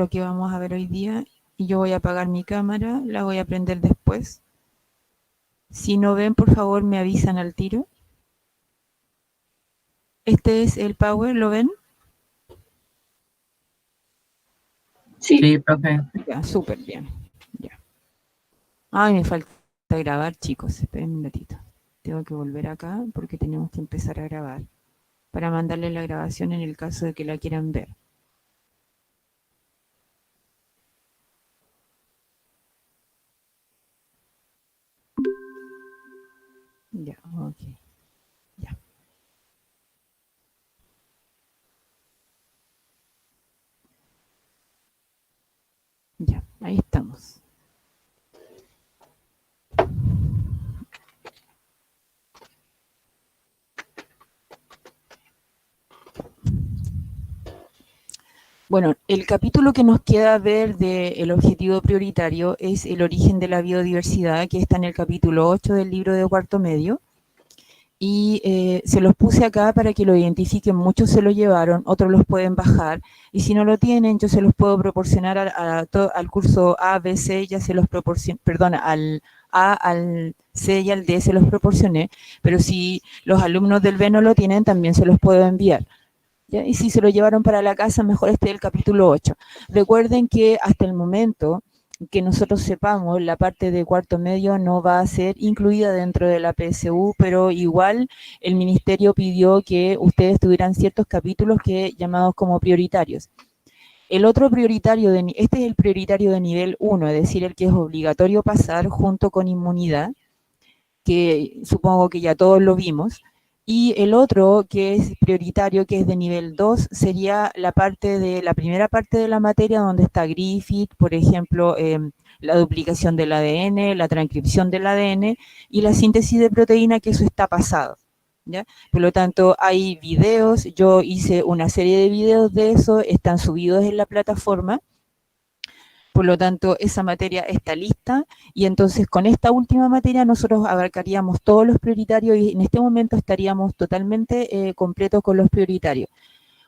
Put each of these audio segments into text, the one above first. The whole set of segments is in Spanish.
lo que vamos a ver hoy día y yo voy a apagar mi cámara, la voy a prender después. Si no ven, por favor, me avisan al tiro. Este es el Power, ¿lo ven? Sí, profe. Ya, súper bien. Ya. Ay, me falta grabar, chicos. Esperen un ratito. Tengo que volver acá porque tenemos que empezar a grabar para mandarle la grabación en el caso de que la quieran ver. Ya, ok. Ya. Ya, ahí estamos. Bueno, el capítulo que nos queda ver del objetivo prioritario es el origen de la biodiversidad, que está en el capítulo 8 del libro de cuarto medio. Y se los puse acá para que lo identifiquen. Muchos se lo llevaron, otros los pueden bajar. Y si no lo tienen, yo se los puedo proporcionar al curso A, B, C, ya se los proporcioné, perdón, al A, al C y al D se los proporcioné. Pero si los alumnos del B no lo tienen, también se los puedo enviar. ¿Ya? Y si se lo llevaron para la casa, mejor esté el capítulo 8. Recuerden que hasta el momento que nosotros sepamos, la parte de cuarto medio no va a ser incluida dentro de la PSU, pero igual el ministerio pidió que ustedes tuvieran ciertos capítulos que llamados como prioritarios. El otro prioritario, este es el prioritario de nivel 1, es decir, el que es obligatorio pasar junto con inmunidad, que supongo que ya todos lo vimos. Y el otro que es prioritario, que es de nivel 2, sería la primera parte de la materia donde está Griffith, por ejemplo, la duplicación del ADN, la transcripción del ADN y la síntesis de proteína, que eso está pasado. ¿Ya? Por lo tanto, hay videos, yo hice una serie de videos de eso, están subidos en la plataforma. Por lo tanto, esa materia está lista y entonces con esta última materia nosotros abarcaríamos todos los prioritarios y en este momento estaríamos totalmente completos con los prioritarios.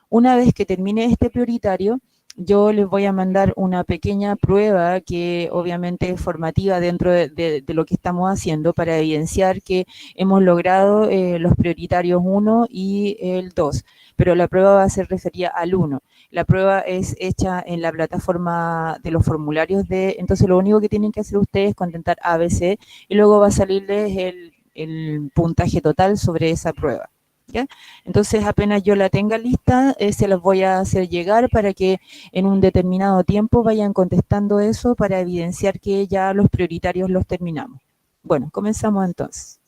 Una vez que termine este prioritario, yo les voy a mandar una pequeña prueba que obviamente es formativa dentro de lo que estamos haciendo para evidenciar que hemos logrado los prioritarios 1 y el 2, pero la prueba va a ser referida al 1. La prueba es hecha en la plataforma de los formularios entonces lo único que tienen que hacer ustedes es contentar ABC y luego va a salirles el puntaje total sobre esa prueba. ¿Ya? Entonces apenas yo la tenga lista, se las voy a hacer llegar para que en un determinado tiempo vayan contestando eso para evidenciar que ya los prioritarios los terminamos. Bueno, comenzamos entonces.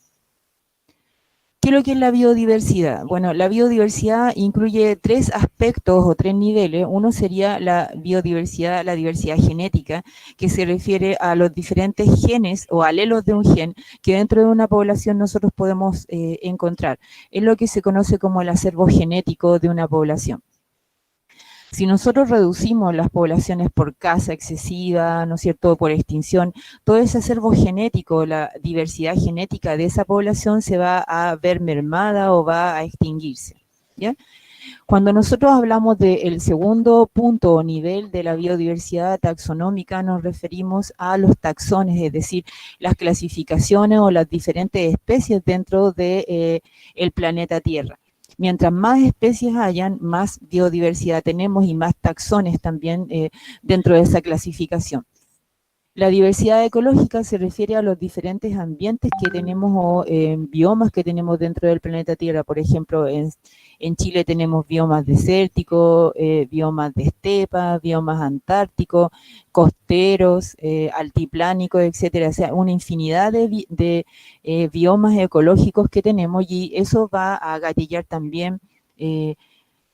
¿Qué es lo que es la biodiversidad? Bueno, la biodiversidad incluye 3 aspectos o 3 niveles. Uno sería la biodiversidad, la diversidad genética, que se refiere a los diferentes genes o alelos de un gen que dentro de una población nosotros podemos encontrar. Es lo que se conoce como el acervo genético de una población. Si nosotros reducimos las poblaciones por caza excesiva, ¿no es cierto?, por extinción, todo ese acervo genético, la diversidad genética de esa población se va a ver mermada o va a extinguirse, ¿ya? Cuando nosotros hablamos del segundo punto o nivel de la biodiversidad taxonómica, nos referimos a los taxones, es decir, las clasificaciones o las diferentes especies dentro de el planeta Tierra. Mientras más especies hayan, más biodiversidad tenemos y más taxones también dentro de esa clasificación. La diversidad ecológica se refiere a los diferentes ambientes que tenemos o biomas que tenemos dentro del planeta Tierra. Por ejemplo, en Chile tenemos biomas desérticos, biomas de estepa, biomas antárticos, costeros, altiplánicos, etcétera. O sea, una infinidad de biomas ecológicos que tenemos y eso va a gatillar también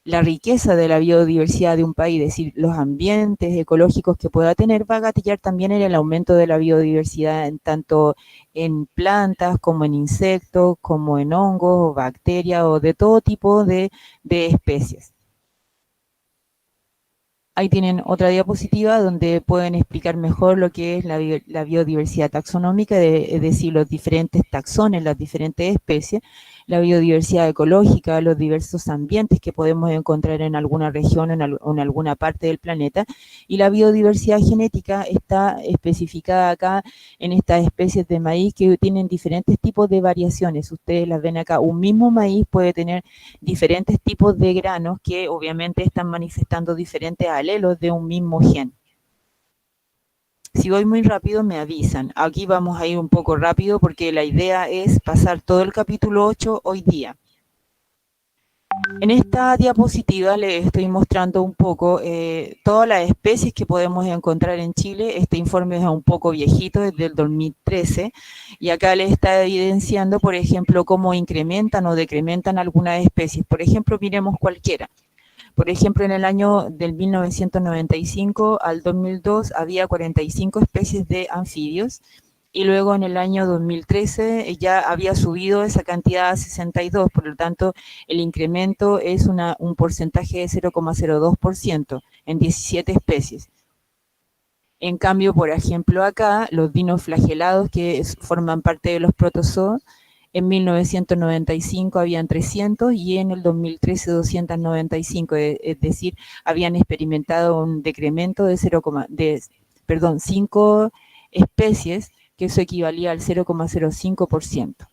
la riqueza de la biodiversidad de un país, es decir, los ambientes ecológicos que pueda tener, va a gatillar también en el aumento de la biodiversidad, tanto en plantas como en insectos, como en hongos o bacterias o de todo tipo de especies. Ahí tienen otra diapositiva donde pueden explicar mejor lo que es la biodiversidad taxonómica, es decir, los diferentes taxones, las diferentes especies. la biodiversidad ecológica, los diversos ambientes que podemos encontrar en alguna región o en alguna parte del planeta, y la biodiversidad genética está especificada acá en estas especies de maíz que tienen diferentes tipos de variaciones. Ustedes las ven acá, un mismo maíz puede tener diferentes tipos de granos que obviamente están manifestando diferentes alelos de un mismo gen. Si voy muy rápido me avisan. Aquí vamos a ir un poco rápido porque la idea es pasar todo el capítulo 8 hoy día. En esta diapositiva les estoy mostrando un poco todas las especies que podemos encontrar en Chile. Este informe es un poco viejito, es del 2013, y acá les está evidenciando, por ejemplo, cómo incrementan o decrementan algunas especies. Por ejemplo, miremos cualquiera. Por ejemplo, en el año del 1995 al 2002 había 45 especies de anfibios y luego en el año 2013 ya había subido esa cantidad a 62, por lo tanto el incremento es un porcentaje de 0,02% en 17 especies. En cambio, por ejemplo, acá los dinoflagelados que forman parte de los protozoos, en 1995 habían 300 y en el 2013 295, es decir, habían experimentado un decremento de 5 especies, que eso equivalía al 0,05%.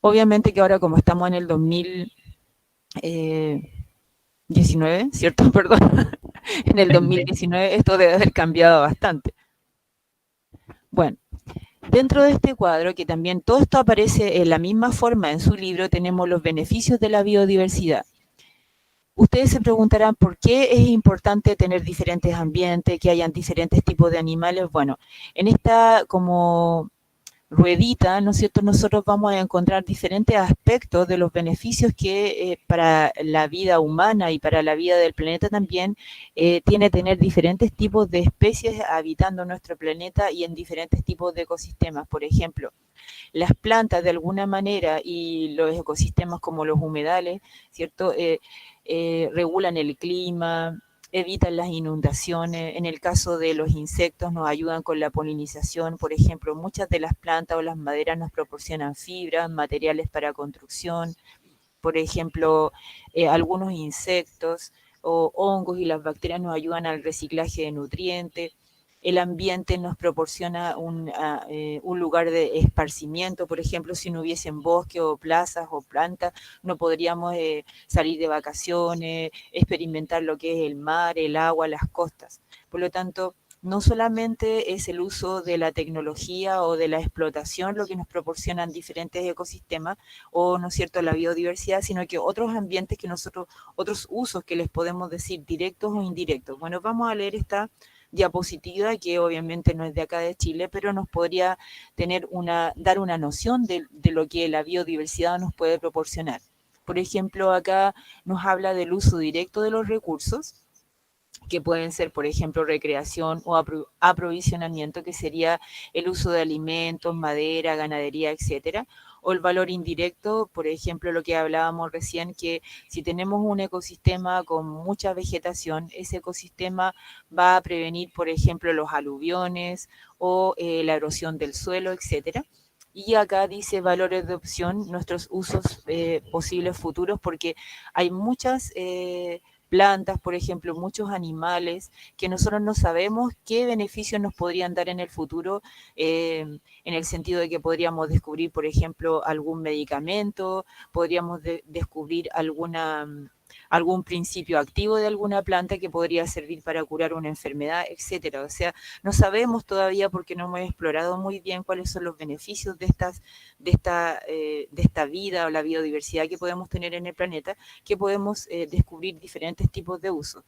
Obviamente que ahora como estamos en el 2019, ¿cierto? Perdón. En el 2019 esto debe haber cambiado bastante. Bueno, dentro de este cuadro, que también todo esto aparece en la misma forma en su libro, tenemos los beneficios de la biodiversidad. Ustedes se preguntarán por qué es importante tener diferentes ambientes, que hayan diferentes tipos de animales. Bueno, en esta como ruedita, ¿no es cierto?, nosotros vamos a encontrar diferentes aspectos de los beneficios que para la vida humana y para la vida del planeta también tiene tener diferentes tipos de especies habitando nuestro planeta y en diferentes tipos de ecosistemas. Por ejemplo, las plantas de alguna manera y los ecosistemas como los humedales, ¿cierto?, regulan el clima, evitan las inundaciones. En el caso de los insectos nos ayudan con la polinización. Por ejemplo, muchas de las plantas o las maderas nos proporcionan fibras, materiales para construcción. Por ejemplo, algunos insectos o hongos y las bacterias nos ayudan al reciclaje de nutrientes. El ambiente nos proporciona un lugar de esparcimiento. Por ejemplo, si no hubiesen bosques o plazas o plantas, no podríamos salir de vacaciones, experimentar lo que es el mar, el agua, las costas. Por lo tanto, no solamente es el uso de la tecnología o de la explotación lo que nos proporcionan diferentes ecosistemas o, ¿no es cierto?, la biodiversidad, sino que otros ambientes que nosotros, otros usos que les podemos decir directos o indirectos. Bueno, vamos a leer esta diapositiva que obviamente no es de acá de Chile, pero nos podría dar una noción de lo que la biodiversidad nos puede proporcionar. Por ejemplo, acá nos habla del uso directo de los recursos, que pueden ser, por ejemplo, recreación o aprovisionamiento, que sería el uso de alimentos, madera, ganadería, etcétera. O el valor indirecto, por ejemplo, lo que hablábamos recién, que si tenemos un ecosistema con mucha vegetación, ese ecosistema va a prevenir, por ejemplo, los aluviones o la erosión del suelo, etcétera. Y acá dice valores de opción, nuestros usos posibles futuros, porque hay muchas plantas, por ejemplo, muchos animales que nosotros no sabemos qué beneficios nos podrían dar en el futuro, en el sentido de que podríamos descubrir, por ejemplo, algún medicamento, podríamos descubrir algún principio activo de alguna planta que podría servir para curar una enfermedad, etcétera. O sea, no sabemos todavía porque no hemos explorado muy bien cuáles son los beneficios de esta vida o la biodiversidad que podemos tener en el planeta, que podemos descubrir diferentes tipos de usos.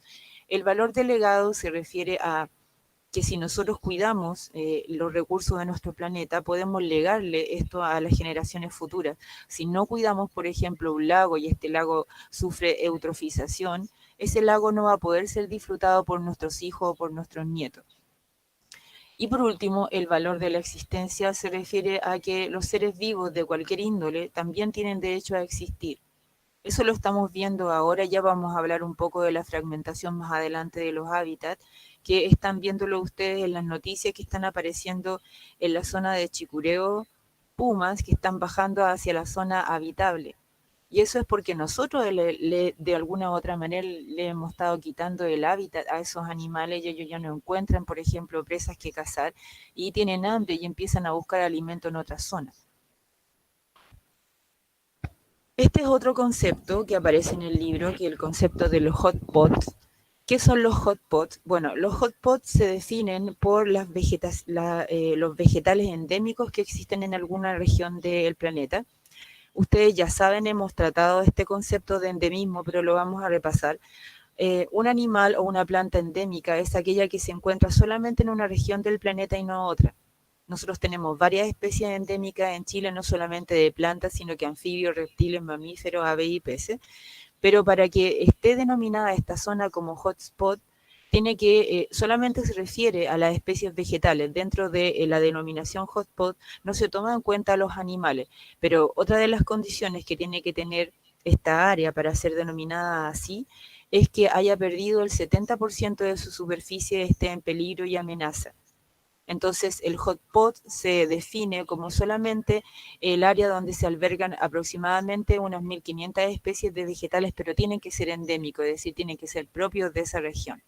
El valor delegado se refiere a que si nosotros cuidamos los recursos de nuestro planeta, podemos legarle esto a las generaciones futuras. Si no cuidamos, por ejemplo, un lago y este lago sufre eutrofización, ese lago no va a poder ser disfrutado por nuestros hijos o por nuestros nietos. Y por último, el valor de la existencia se refiere a que los seres vivos de cualquier índole también tienen derecho a existir. Eso lo estamos viendo ahora, ya vamos a hablar un poco de la fragmentación más adelante de los hábitats, que están viéndolo ustedes en las noticias que están apareciendo en la zona de Chicureo, pumas que están bajando hacia la zona habitable. Y eso es porque nosotros de alguna u otra manera le hemos estado quitando el hábitat a esos animales y ellos ya no encuentran, por ejemplo, presas que cazar y tienen hambre y empiezan a buscar alimento en otras zonas. Este es otro concepto que aparece en el libro, que es el concepto de los hot pots. ¿Qué son los hot pots? Bueno, los hot pots se definen por los vegetales endémicos que existen en alguna región del planeta. Ustedes ya saben, hemos tratado este concepto de endemismo, pero lo vamos a repasar. Un animal o una planta endémica es aquella que se encuentra solamente en una región del planeta y no otra. Nosotros tenemos varias especies endémicas en Chile, no solamente de plantas, sino que anfibios, reptiles, mamíferos, aves y peces. Pero para que esté denominada esta zona como hotspot, tiene que solamente se refiere a las especies vegetales. Dentro de la denominación hotspot no se toma en cuenta a los animales, pero otra de las condiciones que tiene que tener esta área para ser denominada así es que haya perdido el 70% de su superficie, esté en peligro y amenaza. Entonces, el hotspot se define como solamente el área donde se albergan aproximadamente unas 1.500 especies de vegetales, pero tienen que ser endémicos, es decir, tienen que ser propios de esa región.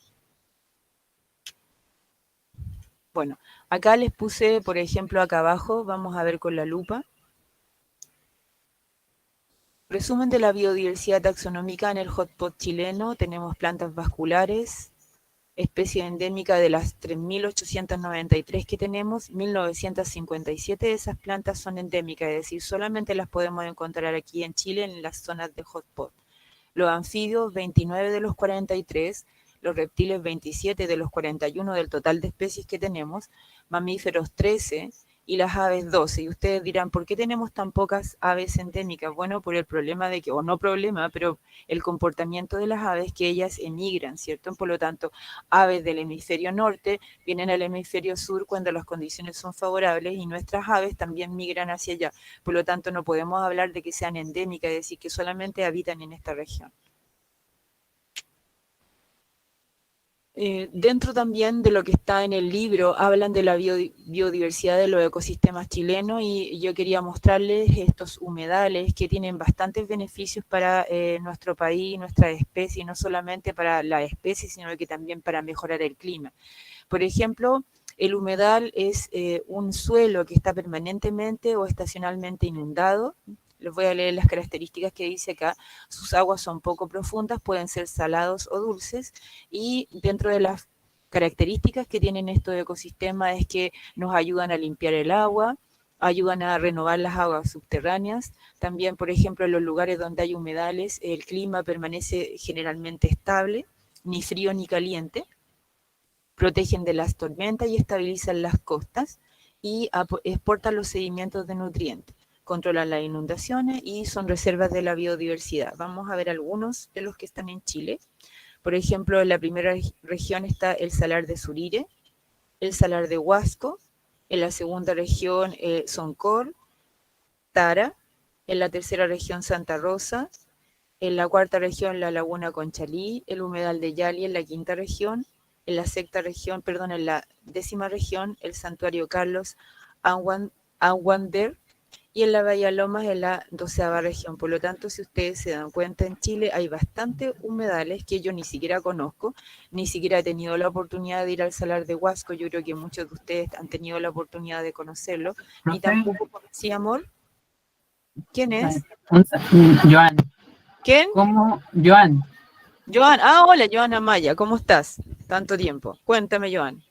Bueno, acá les puse, por ejemplo, acá abajo, vamos a ver con la lupa. Resumen de la biodiversidad taxonómica en el hotspot chileno. Tenemos plantas vasculares, especie endémica de las 3.893 que tenemos, 1.957 de esas plantas son endémicas, es decir, solamente las podemos encontrar aquí en Chile en las zonas de hotspot. Los anfibios, 29 de los 43, los reptiles, 27 de los 41 del total de especies que tenemos, mamíferos, 13 y las aves, 12. Y ustedes dirán, ¿por qué tenemos tan pocas aves endémicas? Bueno, por el problema de que, o no problema, pero el comportamiento de las aves, que ellas emigran, ¿cierto? Por lo tanto, aves del hemisferio norte vienen al hemisferio sur cuando las condiciones son favorables y nuestras aves también migran hacia allá. Por lo tanto, no podemos hablar de que sean endémicas, es decir, que solamente habitan en esta región. Dentro también de lo que está en el libro, hablan de la biodiversidad de los ecosistemas chilenos y yo quería mostrarles estos humedales que tienen bastantes beneficios para nuestro país, nuestra especie, y no solamente para la especie, sino que también para mejorar el clima. Por ejemplo, el humedal es un suelo que está permanentemente o estacionalmente inundado. Les voy a leer las características que dice acá. Sus aguas son poco profundas, pueden ser salados o dulces, y dentro de las características que tienen estos ecosistemas es que nos ayudan a limpiar el agua, ayudan a renovar las aguas subterráneas. También, por ejemplo, en los lugares donde hay humedales, el clima permanece generalmente estable, ni frío ni caliente. Protegen de las tormentas y estabilizan las costas y exportan los sedimentos de nutrientes, controlan las inundaciones y son reservas de la biodiversidad. Vamos a ver algunos de los que están en Chile. Por ejemplo, en la primera región está el Salar de Surire, el Salar de Huasco, en la segunda región Soncor, Tara, en la tercera región Santa Rosa, en la cuarta región la Laguna Conchalí, el Humedal de Yali en la quinta región, en la en la décima región, el Santuario Carlos Aguander, y en la Bahía Lomas en la 12ª región. Por lo tanto, si ustedes se dan cuenta, en Chile hay bastantes humedales que yo ni siquiera conozco, ni siquiera he tenido la oportunidad de ir al Salar de Huasco. Yo creo que muchos de ustedes han tenido la oportunidad de conocerlo, ni tampoco. ¿Sí, amor? ¿Quién es? Joan. ¿Quién? ¿Cómo? Joan. Joan, hola, Joana Maya, ¿cómo estás? Tanto tiempo. Cuéntame, Joan.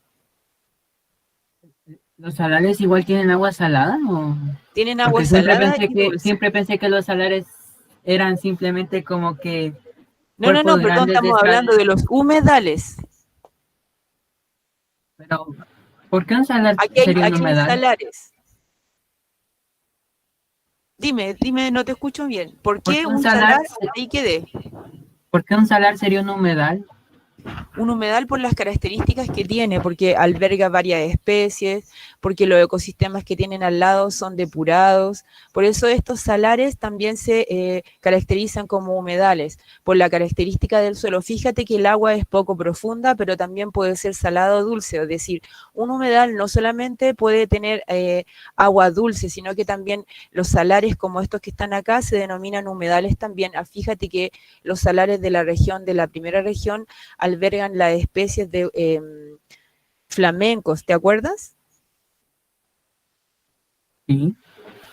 ¿Los salares igual tienen agua salada? ¿O? Tienen agua salada y dulce. Siempre pensé que los salares eran simplemente como que No, perdón, estamos hablando de los humedales. Pero, ¿por qué un salar sería un humedal? Hay salares. Dime, no te escucho bien. ¿Por qué un salar? Ahí quedé. ¿Por qué un salar sería un humedal? Un humedal por las características que tiene, porque alberga varias especies, porque los ecosistemas que tienen al lado son depurados. Por eso estos salares también se caracterizan como humedales, por la característica del suelo. Fíjate que el agua es poco profunda, pero también puede ser salado o dulce. Es decir, un humedal no solamente puede tener agua dulce, sino que también los salares como estos que están acá se denominan humedales también. Fíjate que los salares de la región, de la primera región, albergan las especies de flamencos, ¿te acuerdas? Sí.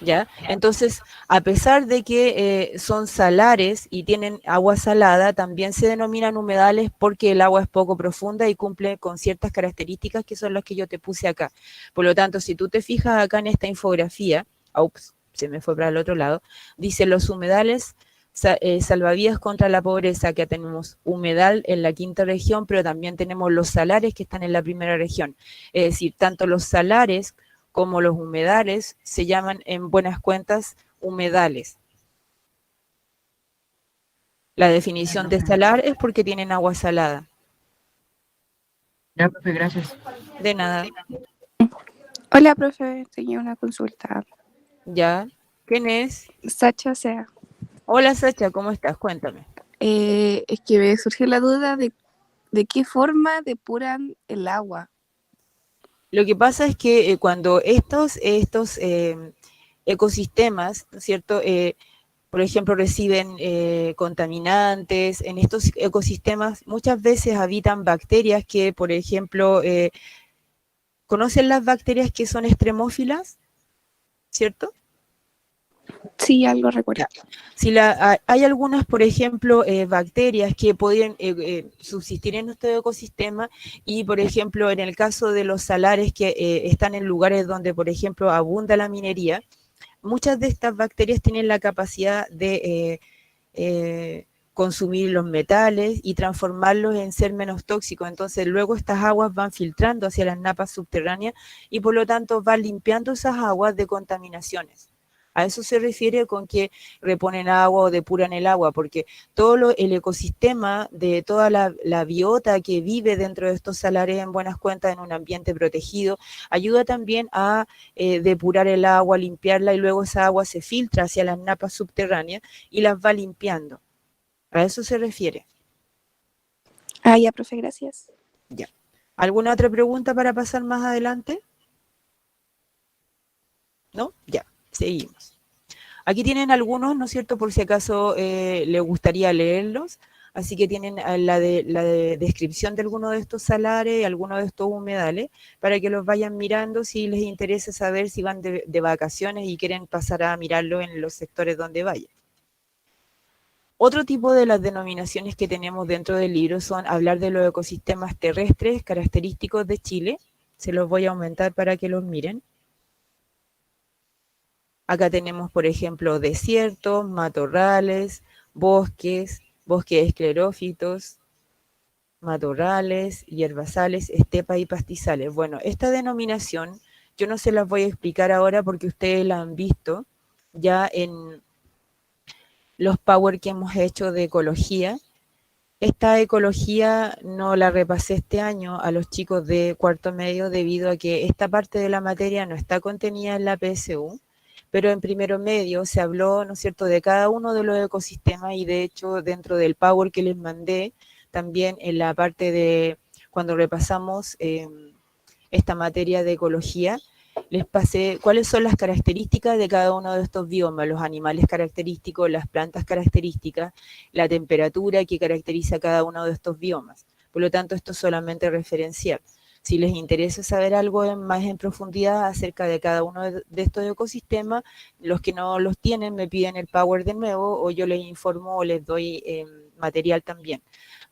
¿Ya? Entonces, a pesar de que son salares y tienen agua salada, también se denominan humedales porque el agua es poco profunda y cumple con ciertas características que son las que yo te puse acá. Por lo tanto, si tú te fijas acá en esta infografía, ups, se me fue para el otro lado, dice los humedales salvavidas contra la pobreza, que tenemos humedal en la quinta región, pero también tenemos los salares que están en la primera región. Es decir, tanto los salares como los humedales se llaman en buenas cuentas humedales. La Ya, definición de profe. salar es porque tienen agua salada. Ya, profe, gracias. De nada. Hola, profe, tenía una consulta. ¿Ya? ¿Quién es? Sacha Sea. Hola Sacha, ¿cómo estás? Cuéntame. Es que me surgió la duda de qué forma depuran el agua. Lo que pasa es que cuando estos ecosistemas, ¿no es cierto? Por ejemplo, reciben contaminantes, en estos ecosistemas muchas veces habitan bacterias que, por ejemplo, ¿conocen las bacterias que son extremófilas? ¿Cierto? Sí, algo recuerdo. Ya. Si hay algunas, por ejemplo, bacterias que pueden subsistir en nuestro ecosistema y, por ejemplo, en el caso de los salares que están en lugares donde, por ejemplo, abunda la minería, muchas de estas bacterias tienen la capacidad de consumir los metales y transformarlos en ser menos tóxicos. Entonces, luego estas aguas van filtrando hacia las napas subterráneas y, por lo tanto, van limpiando esas aguas de contaminaciones. A eso se refiere con que reponen agua o depuran el agua, porque el ecosistema de toda la biota que vive dentro de estos salares en buenas cuentas en un ambiente protegido, ayuda también a depurar el agua, limpiarla y luego esa agua se filtra hacia las napas subterráneas y las va limpiando. A eso se refiere. Ah, ya, profe, gracias. Ya. ¿Alguna otra pregunta para pasar más adelante? ¿No? Ya, seguimos. Aquí tienen algunos, ¿no es cierto? Por si acaso les gustaría leerlos. Así que tienen la de descripción de alguno de estos salares, algunos de estos humedales, para que los vayan mirando si les interesa saber si van de vacaciones y quieren pasar a mirarlo en los sectores donde vayan. Otro tipo de las denominaciones que tenemos dentro del libro son hablar de los ecosistemas terrestres característicos de Chile. Se los voy a aumentar para que los miren. Acá tenemos, por ejemplo, desiertos, matorrales, bosques esclerófitos, matorrales, hierbazales, estepas y pastizales. Bueno, esta denominación yo no se las voy a explicar ahora porque ustedes la han visto ya en los power que hemos hecho de ecología. Esta ecología no la repasé este año a los chicos de cuarto medio debido a que esta parte de la materia no está contenida en la PSU, pero en primero medio se habló, ¿no es cierto?, de cada uno de los ecosistemas y de hecho dentro del power que les mandé, también en la parte de cuando repasamos esta materia de ecología, les pasé cuáles son las características de cada uno de estos biomas, los animales característicos, las plantas características, la temperatura que caracteriza cada uno de estos biomas. Por lo tanto, esto es solamente referencial. Si les interesa saber algo más en profundidad acerca de cada uno de estos ecosistemas, los que no los tienen me piden el Power de nuevo o yo les informo o les doy material también.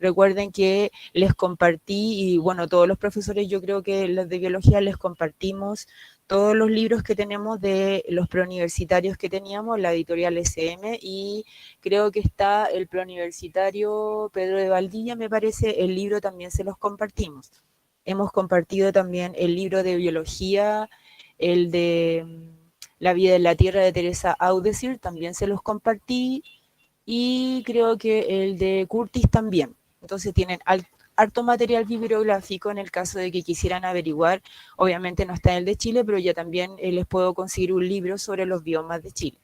Recuerden que les compartí, y bueno, todos los profesores, yo creo que los de biología les compartimos todos los libros que tenemos de los preuniversitarios que teníamos, la editorial SM, y creo que está el preuniversitario Pedro de Valdivia, me parece, el libro también se los compartimos. Hemos compartido también el libro de biología, el de La vida en la Tierra de Teresa Audesir, también se los compartí, y creo que el de Curtis también. Entonces tienen harto material bibliográfico en el caso de que quisieran averiguar. Obviamente no está en el de Chile, pero yo también les puedo conseguir un libro sobre los biomas de Chile.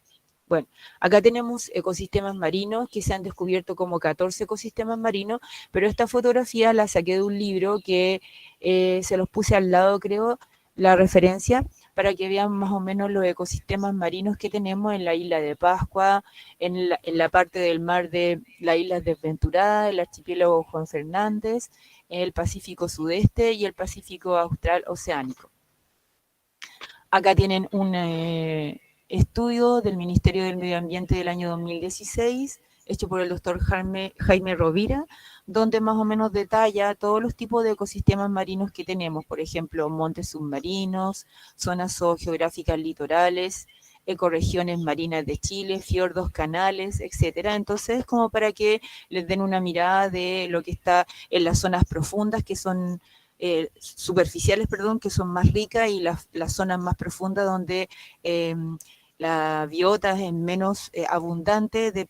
Bueno, acá tenemos ecosistemas marinos que se han descubierto como 14 ecosistemas marinos, pero esta fotografía la saqué de un libro que se los puse al lado, creo, la referencia, para que vean más o menos los ecosistemas marinos que tenemos en la isla de Pascua, en la parte del mar de las Islas Desventuradas, el archipiélago Juan Fernández, el Pacífico Sudeste y el Pacífico Austral Oceánico. Acá tienen un estudio del Ministerio del Medio Ambiente del año 2016, hecho por el doctor Jaime Rovira, donde más o menos detalla todos los tipos de ecosistemas marinos que tenemos, por ejemplo, montes submarinos, zonas zoogeográficas litorales, ecorregiones marinas de Chile, fiordos, canales, etcétera. Entonces, como para que les den una mirada de lo que está en las zonas profundas, que son superficiales, perdón, que son más ricas, y las zonas más profundas donde la biota es menos abundante,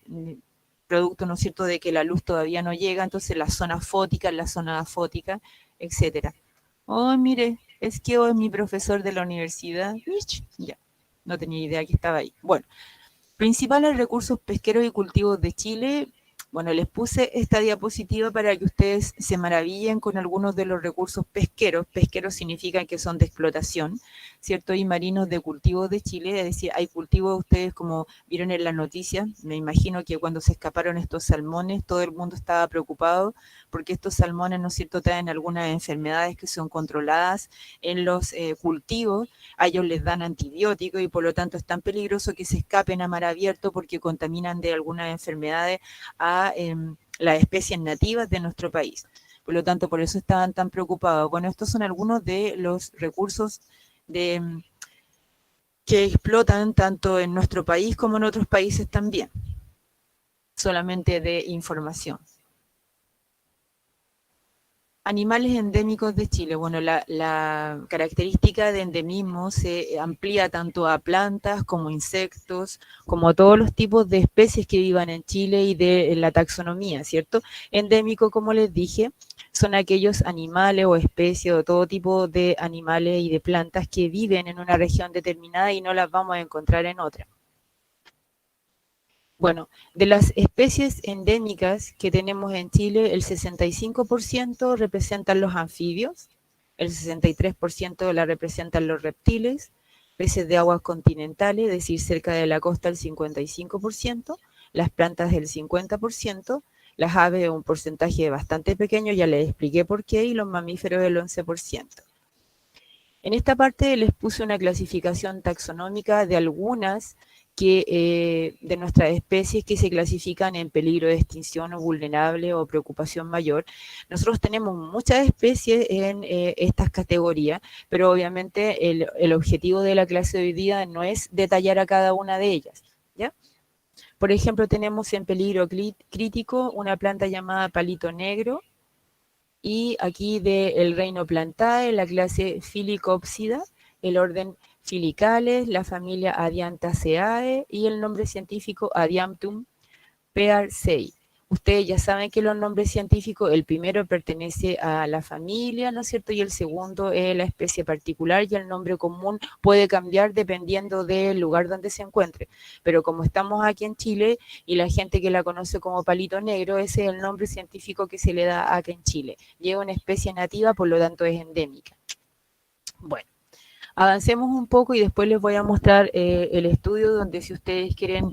producto, ¿no es cierto?, de que la luz todavía no llega, entonces las zonas fóticas, las zonas afóticas, etcétera. Oh, mire, es que hoy es mi profesor de la universidad. Ya, no tenía idea que estaba ahí. Bueno, principales recursos pesqueros y cultivos de Chile. Bueno, les puse esta diapositiva para que ustedes se maravillen con algunos de los recursos pesqueros. Pesqueros significa que son de explotación, ¿cierto? Y marinos de cultivos de Chile. Es decir, hay cultivos, ustedes como vieron en las noticias, me imagino que cuando se escaparon estos salmones, todo el mundo estaba preocupado porque estos salmones, ¿no es cierto?, traen algunas enfermedades que son controladas en los cultivos. A ellos les dan antibióticos y por lo tanto es tan peligroso que se escapen a mar abierto porque contaminan de algunas enfermedades a las especies nativas de nuestro país. Por lo tanto, por eso estaban tan preocupados. Bueno, estos son algunos de los recursos que explotan tanto en nuestro país como en otros países también. Solamente de información. Animales endémicos de Chile. Bueno, la característica de endemismo se amplía tanto a plantas como insectos, como a todos los tipos de especies que vivan en Chile y de la taxonomía, ¿cierto? Endémico, como les dije, son aquellos animales o especies o todo tipo de animales y de plantas que viven en una región determinada y no las vamos a encontrar en otra. Bueno, de las especies endémicas que tenemos en Chile, el 65% representan los anfibios, el 63% la representan los reptiles, peces de aguas continentales, es decir, cerca de la costa el 55%, las plantas el 50%, las aves un porcentaje bastante pequeño, ya les expliqué por qué, y los mamíferos el 11%. En esta parte les puse una clasificación taxonómica de algunas de nuestras especies que se clasifican en peligro de extinción o vulnerable o preocupación mayor. Nosotros tenemos muchas especies en estas categorías, pero obviamente el objetivo de la clase de hoy día no es detallar a cada una de ellas, ¿ya? Por ejemplo, tenemos en peligro crítico una planta llamada palito negro, y aquí del reino Plantae, la clase Filicopsida, el orden Filicales, la familia Adiantaceae y el nombre científico Adiantum pearcei. Ustedes ya saben que los nombres científicos, el primero pertenece a la familia, ¿no es cierto? Y el segundo es la especie particular, y el nombre común puede cambiar dependiendo del lugar donde se encuentre. Pero como estamos aquí en Chile y la gente que la conoce como palito negro, ese es el nombre científico que se le da acá en Chile. Y es una especie nativa, por lo tanto es endémica. Bueno. Avancemos un poco y después les voy a mostrar el estudio donde, si ustedes quieren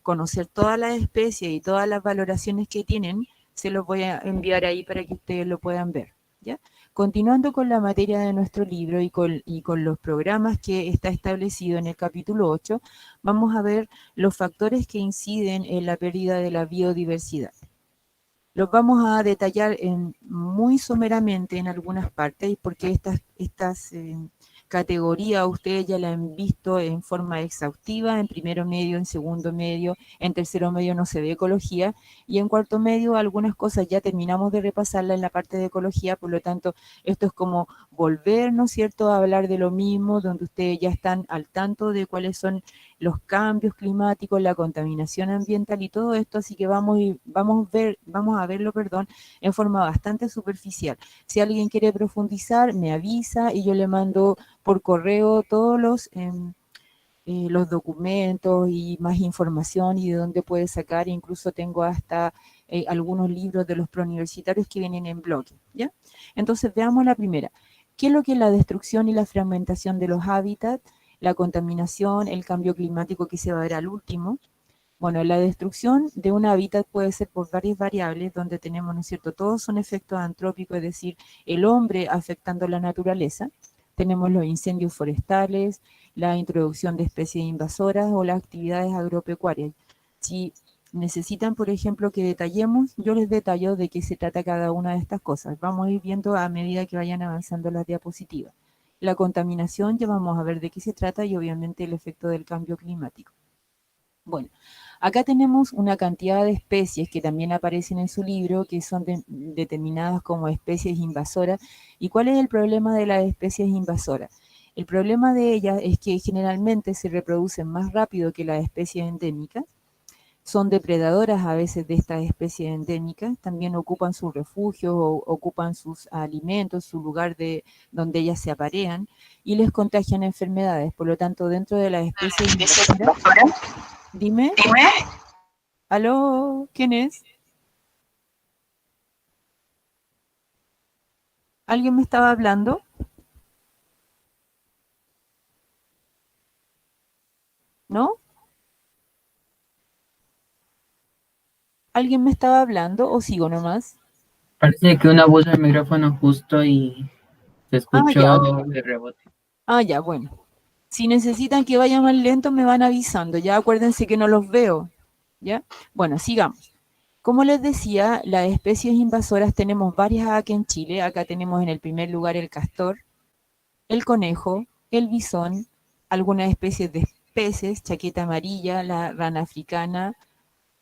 conocer todas las especies y todas las valoraciones que tienen, se los voy a enviar ahí para que ustedes lo puedan ver, ¿ya? Continuando con la materia de nuestro libro y con los programas que está establecido en el capítulo 8, vamos a ver los factores que inciden en la pérdida de la biodiversidad. Los vamos a detallar muy someramente en algunas partes, porque estas categoría ustedes ya la han visto en forma exhaustiva, en primero medio, en segundo medio, en tercero medio no se ve ecología, y en cuarto medio algunas cosas ya terminamos de repasarla en la parte de ecología, por lo tanto esto es como volver, ¿no es cierto?, a hablar de lo mismo, donde ustedes ya están al tanto de cuáles son los cambios climáticos, la contaminación ambiental y todo esto, así que vamos a verlo, perdón, en forma bastante superficial. Si alguien quiere profundizar, me avisa y yo le mando por correo todos los documentos y más información y de dónde puede sacar. Incluso tengo hasta algunos libros de los preuniversitarios que vienen en bloque, ¿ya? Entonces veamos la primera. ¿Qué es lo que es la destrucción y la fragmentación de los hábitats? La contaminación, el cambio climático que se va a ver al último. Bueno, la destrucción de un hábitat puede ser por varias variables, donde tenemos, ¿no es cierto?, todos son efectos antrópicos, es decir, el hombre afectando la naturaleza. Tenemos los incendios forestales, la introducción de especies invasoras o las actividades agropecuarias. Si necesitan, por ejemplo, que detallemos, yo les detallo de qué se trata cada una de estas cosas. Vamos a ir viendo a medida que vayan avanzando las diapositivas. La contaminación, ya vamos a ver de qué se trata y obviamente el efecto del cambio climático. Bueno, acá tenemos una cantidad de especies que también aparecen en su libro, que son determinadas como especies invasoras. ¿Y cuál es el problema de las especies invasoras? El problema de ellas es que generalmente se reproducen más rápido que las especies endémicas, son depredadoras a veces de estas especies endémicas, también ocupan sus refugios, o ocupan sus alimentos, su lugar donde ellas se aparean, y les contagian enfermedades. Por lo tanto, dentro de las especies invasoras... Dime. ¿Aló? ¿Quién es? ¿Alguien me estaba hablando? ¿No? ¿Alguien me estaba hablando o sigo nomás? Parece que una puso el micrófono justo y se Ah, ya. escuchó de rebote. Ah, ya, bueno. Si necesitan que vaya más lento, me van avisando. Ya acuérdense que no los veo. ¿Ya? Bueno, sigamos. Como les decía, las especies invasoras tenemos varias aquí en Chile. Acá tenemos en el primer lugar el castor, el conejo, el bisón, algunas especies de peces, chaqueta amarilla, la rana africana,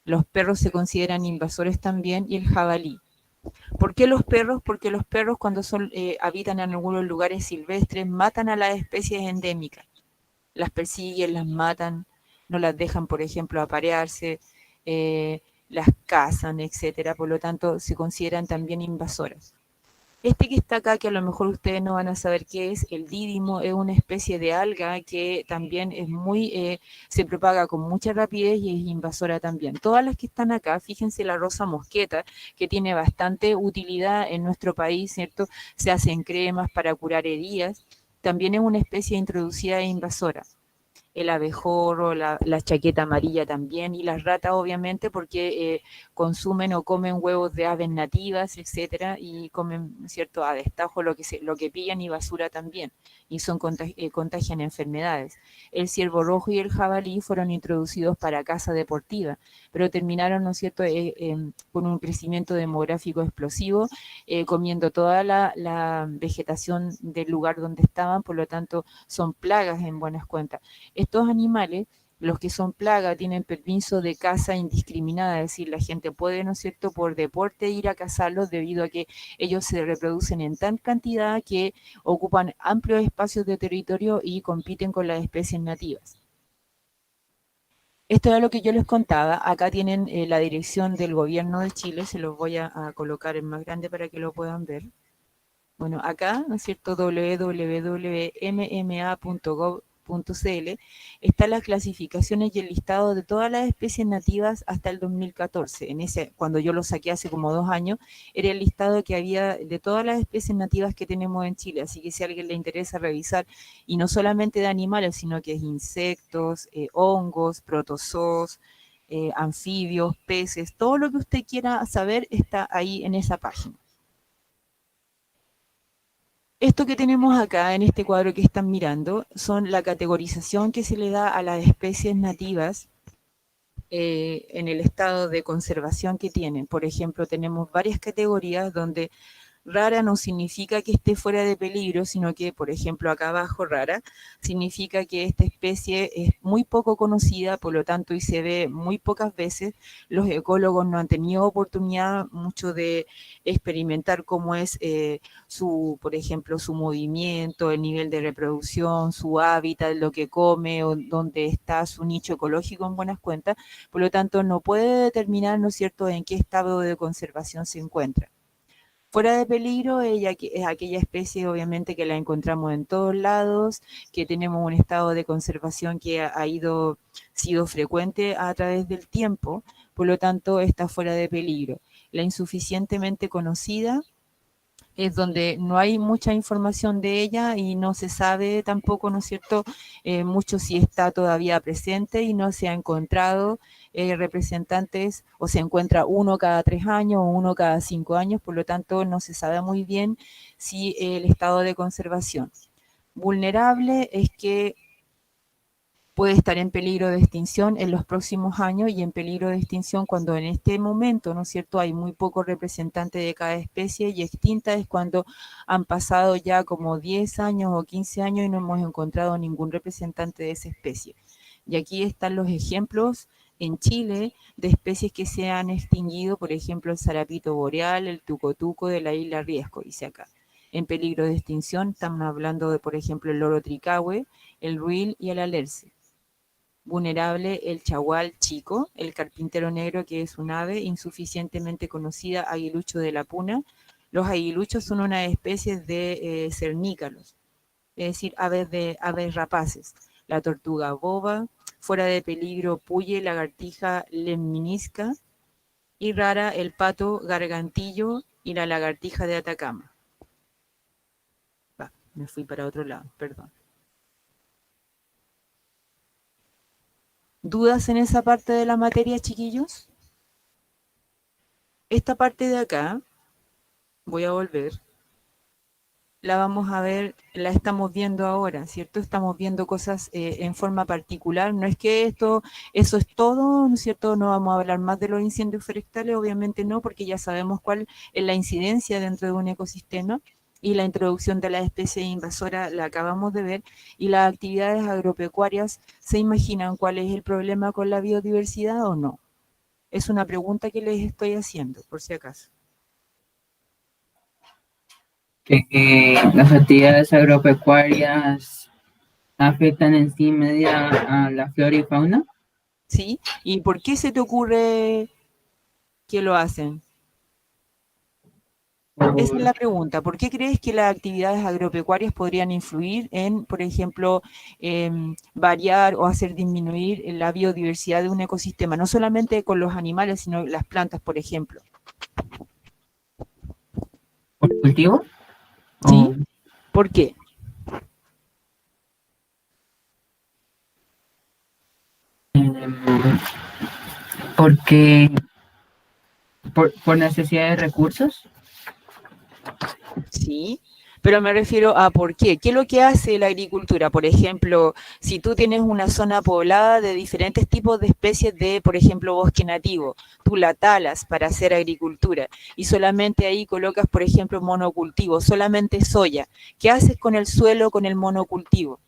los perros se consideran invasores también, y el jabalí. ¿Por qué los perros? Porque los perros cuando habitan en algunos lugares silvestres matan a las especies endémicas. Las persiguen, las matan, no las dejan, por ejemplo, aparearse, las cazan, etcétera. Por lo tanto, se consideran también invasoras. Este que está acá, que a lo mejor ustedes no van a saber qué es, el dídimo, es una especie de alga que también es se propaga con mucha rapidez y es invasora también. Todas las que están acá, fíjense la rosa mosqueta, que tiene bastante utilidad en nuestro país, ¿cierto? Se hacen cremas para curar heridas. También es una especie introducida e invasora. El abejorro, la chaqueta amarilla también, y las ratas obviamente porque consumen o comen huevos de aves nativas, etcétera, y comen, ¿cierto?, a destajo lo que pillan, y basura también, y contagian enfermedades. El ciervo rojo y el jabalí fueron introducidos para caza deportiva, pero terminaron, ¿no es cierto?, con un crecimiento demográfico explosivo, comiendo toda la vegetación del lugar donde estaban. Por lo tanto, son plagas en buenas cuentas. Estos animales, los que son plaga, tienen permiso de caza indiscriminada, es decir, la gente puede, ¿no es cierto?, por deporte ir a cazarlos, debido a que ellos se reproducen en tal cantidad que ocupan amplios espacios de territorio y compiten con las especies nativas. Esto era lo que yo les contaba. Acá tienen la dirección del gobierno de Chile, se los voy a colocar en más grande para que lo puedan ver. Bueno, acá, ¿no es cierto?, www.mma.gov.cl están las clasificaciones y el listado de todas las especies nativas hasta el 2014. Cuando yo lo saqué hace como 2 años, era el listado que había de todas las especies nativas que tenemos en Chile. Así que si a alguien le interesa revisar, y no solamente de animales, sino que es insectos, hongos, protozoos, anfibios, peces, todo lo que usted quiera saber está ahí en esa página. Esto que tenemos acá en este cuadro que están mirando son la categorización que se le da a las especies nativas en el estado de conservación que tienen. Por ejemplo, tenemos varias categorías donde Rara no significa que esté fuera de peligro, sino que, por ejemplo, acá abajo, rara, significa que esta especie es muy poco conocida, por lo tanto, y se ve muy pocas veces. Los ecólogos no han tenido oportunidad mucho de experimentar cómo es por ejemplo, su movimiento, el nivel de reproducción, su hábitat, lo que come, o dónde está su nicho ecológico en buenas cuentas. Por lo tanto, no puede determinar, ¿no es cierto?, en qué estado de conservación se encuentra. Fuera de peligro, ella es aquella especie, obviamente, que la encontramos en todos lados, que tenemos un estado de conservación que sido frecuente a través del tiempo, por lo tanto, está fuera de peligro. La insuficientemente conocida es donde no hay mucha información de ella y no se sabe tampoco, ¿no es cierto?, mucho si está todavía presente y no se ha encontrado representantes, o se encuentra uno cada 3 años o uno cada 5 años, por lo tanto no se sabe muy bien si el estado de conservación. Vulnerable es que puede estar en peligro de extinción en los próximos años, y en peligro de extinción cuando en este momento, ¿no es cierto?, hay muy pocos representantes de cada especie, y extinta es cuando han pasado ya como 10 años o 15 años y no hemos encontrado ningún representante de esa especie. Y aquí están los ejemplos en Chile de especies que se han extinguido, por ejemplo, el zarapito boreal, el tucotuco de la isla Riesco, dice acá. En peligro de extinción estamos hablando de, por ejemplo, el loro tricahue, el ruil y el alerce. Vulnerable el chagual chico, el carpintero negro, que es un ave insuficientemente conocida, aguilucho de la puna. Los aguiluchos son una especie de cernícalos, es decir, aves rapaces. La tortuga boba, fuera de peligro puye, lagartija lemnisca, y rara el pato gargantillo y la lagartija de Atacama. Me fui para otro lado, perdón. ¿Dudas en esa parte de la materia, chiquillos? Esta parte de acá, voy a volver, la vamos a ver, la estamos viendo ahora, ¿cierto? Estamos viendo cosas en forma particular. No es que eso es todo, ¿no es cierto? No vamos a hablar más de los incendios forestales, obviamente no, porque ya sabemos cuál es la incidencia dentro de un ecosistema, y la introducción de las especies invasoras la acabamos de ver, y las actividades agropecuarias, ¿se imaginan cuál es el problema con la biodiversidad o no? Es una pregunta que les estoy haciendo, por si acaso. Que las actividades agropecuarias afectan en sí media a la flora y fauna. ¿Sí? ¿Y por qué se te ocurre que lo hacen? Esa es la pregunta. ¿Por qué crees que las actividades agropecuarias podrían influir en, por ejemplo, variar o hacer disminuir la biodiversidad de un ecosistema? No solamente con los animales, sino las plantas, por ejemplo. ¿Por cultivo? ¿Sí? ¿Por qué? Porque por necesidad de recursos. Sí, pero me refiero a por qué. ¿Qué es lo que hace la agricultura? Por ejemplo, si tú tienes una zona poblada de diferentes tipos de especies de, por ejemplo, bosque nativo, tú la talas para hacer agricultura y solamente ahí colocas, por ejemplo, monocultivo, solamente soya. ¿Qué haces con el suelo con el monocultivo?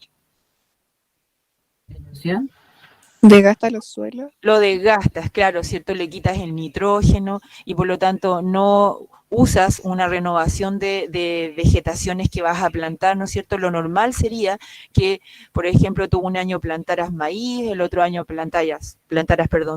Desgasta los suelos. Lo desgastas, claro, ¿cierto? Le quitas el nitrógeno y por lo tanto no usas una renovación de vegetaciones que vas a plantar, ¿no es cierto? Lo normal sería que, por ejemplo, tú un año plantaras maíz, el otro año plantaras,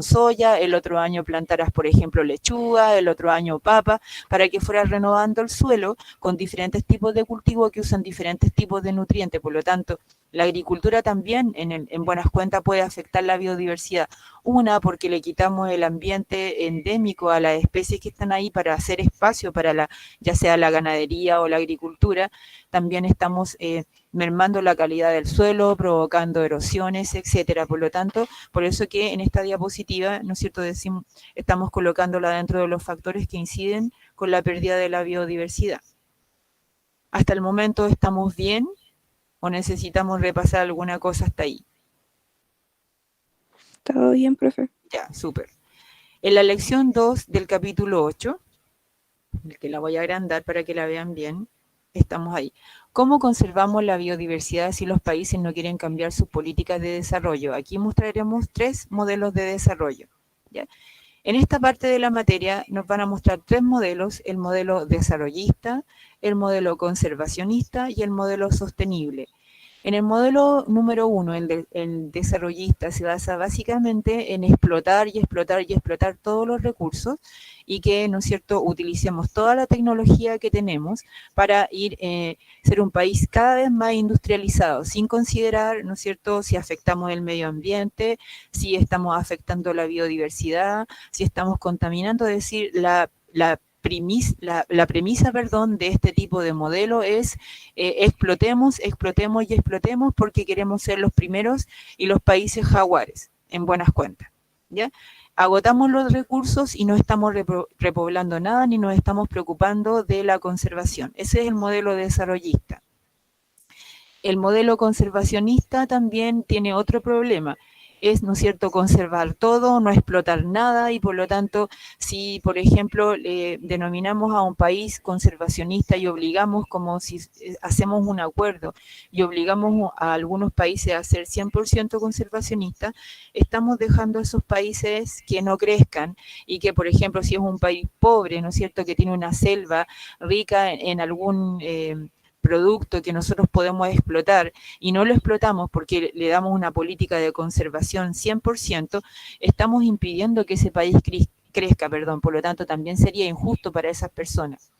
soya, el otro año plantaras, por ejemplo, lechuga, el otro año papa, para que fueras renovando el suelo con diferentes tipos de cultivos que usan diferentes tipos de nutrientes. Por lo tanto, la agricultura también, en buenas cuentas, puede afectar la biodiversidad. Una, porque le quitamos el ambiente endémico a las especies que están ahí para hacer espacio para ya sea la ganadería o la agricultura. También estamos mermando la calidad del suelo, provocando erosiones, etcétera. Por lo tanto, por eso que en esta diapositiva, ¿no es cierto?, estamos colocándola dentro de los factores que inciden con la pérdida de la biodiversidad. Hasta el momento estamos bien, ¿o necesitamos repasar alguna cosa hasta ahí? Todo bien, profe. Ya, súper. En la lección 2 del capítulo 8, que la voy a agrandar para que la vean bien. Estamos ahí. ¿Cómo conservamos la biodiversidad si los países no quieren cambiar sus políticas de desarrollo? Aquí mostraremos 3 modelos de desarrollo, ¿ya? En esta parte de la materia nos van a mostrar 3 modelos: el modelo desarrollista, el modelo conservacionista y el modelo sostenible. En el modelo número 1, el desarrollista, se basa básicamente en explotar y explotar y explotar todos los recursos y que, ¿no es cierto?, utilicemos toda la tecnología que tenemos para ser un país cada vez más industrializado, sin considerar, ¿no es cierto?, si afectamos el medio ambiente, si estamos afectando la biodiversidad, si estamos contaminando. Es decir, la premisa, perdón, de este tipo de modelo es explotemos, explotemos y explotemos porque queremos ser los primeros y los países jaguares, en buenas cuentas, ¿ya? Agotamos los recursos y no estamos repoblando nada ni nos estamos preocupando de la conservación. Ese es el modelo desarrollista. El modelo conservacionista también tiene otro problema. Es, ¿no es cierto?, conservar todo, no explotar nada, y por lo tanto, si, por ejemplo, denominamos a un país conservacionista y obligamos, como si hacemos un acuerdo, y obligamos a algunos países a ser 100% conservacionistas, estamos dejando a esos países que no crezcan y que, por ejemplo, si es un país pobre, ¿no es cierto?, que tiene una selva rica en algún producto que nosotros podemos explotar y no lo explotamos porque le damos una política de conservación 100%, estamos impidiendo que ese país crezca, perdón. Por lo tanto, también sería injusto para esas personas.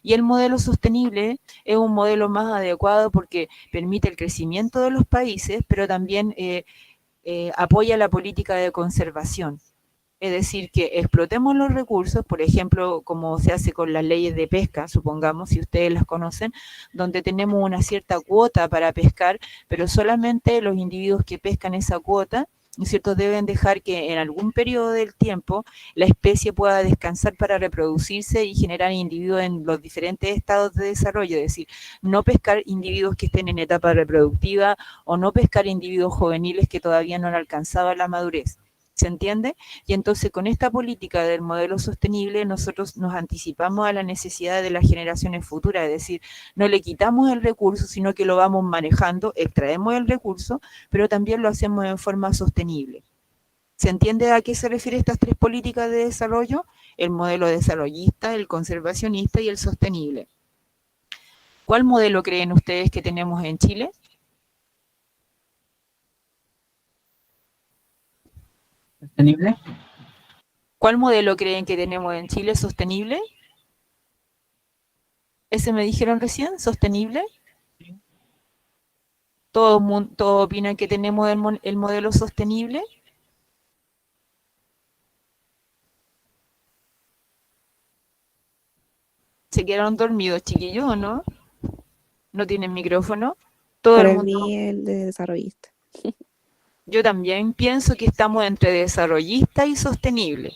Y el modelo sostenible es un modelo más adecuado porque permite el crecimiento de los países, pero también apoya la política de conservación. Es decir, que explotemos los recursos, por ejemplo, como se hace con las leyes de pesca, supongamos, si ustedes las conocen, donde tenemos una cierta cuota para pescar, pero solamente los individuos que pescan esa cuota, ¿no es cierto?, deben dejar que en algún periodo del tiempo la especie pueda descansar para reproducirse y generar individuos en los diferentes estados de desarrollo. Es decir, no pescar individuos que estén en etapa reproductiva o no pescar individuos juveniles que todavía no han alcanzado la madurez. ¿Se entiende? Y entonces, con esta política del modelo sostenible, nosotros nos anticipamos a la necesidad de las generaciones futuras. Es decir, no le quitamos el recurso, sino que lo vamos manejando, extraemos el recurso, pero también lo hacemos en forma sostenible. ¿Se entiende a qué se refieren estas 3 políticas de desarrollo? El modelo desarrollista, el conservacionista y el sostenible. ¿Cuál modelo creen ustedes que tenemos en Chile? ¿Sostenible? ¿Cuál modelo creen que tenemos en Chile sostenible? ¿Ese me dijeron recién? ¿Sostenible? ¿Todos opinan que tenemos el modelo sostenible? ¿Se quedaron dormidos, chiquillos, o no? ¿No tienen micrófono? Todo el Para mundo. mí el de desarrollista. Yo también pienso que estamos entre desarrollista y sostenible.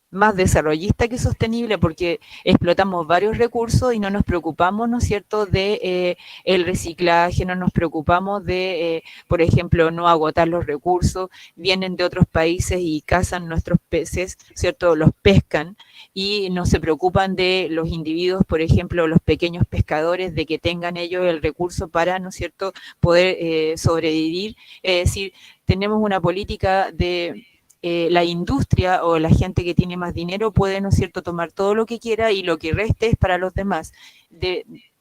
Más desarrollista que sostenible porque explotamos varios recursos y no nos preocupamos, ¿no es cierto?, de el reciclaje, no nos preocupamos de, por ejemplo, no agotar los recursos. Vienen de otros países y cazan nuestros peces, ¿cierto?, los pescan y no se preocupan de los individuos, por ejemplo, los pequeños pescadores, de que tengan ellos el recurso para, ¿no es cierto?, poder sobrevivir. Es decir, tenemos una política de la industria o la gente que tiene más dinero puede, ¿no es cierto?, tomar todo lo que quiera y lo que reste es para los demás.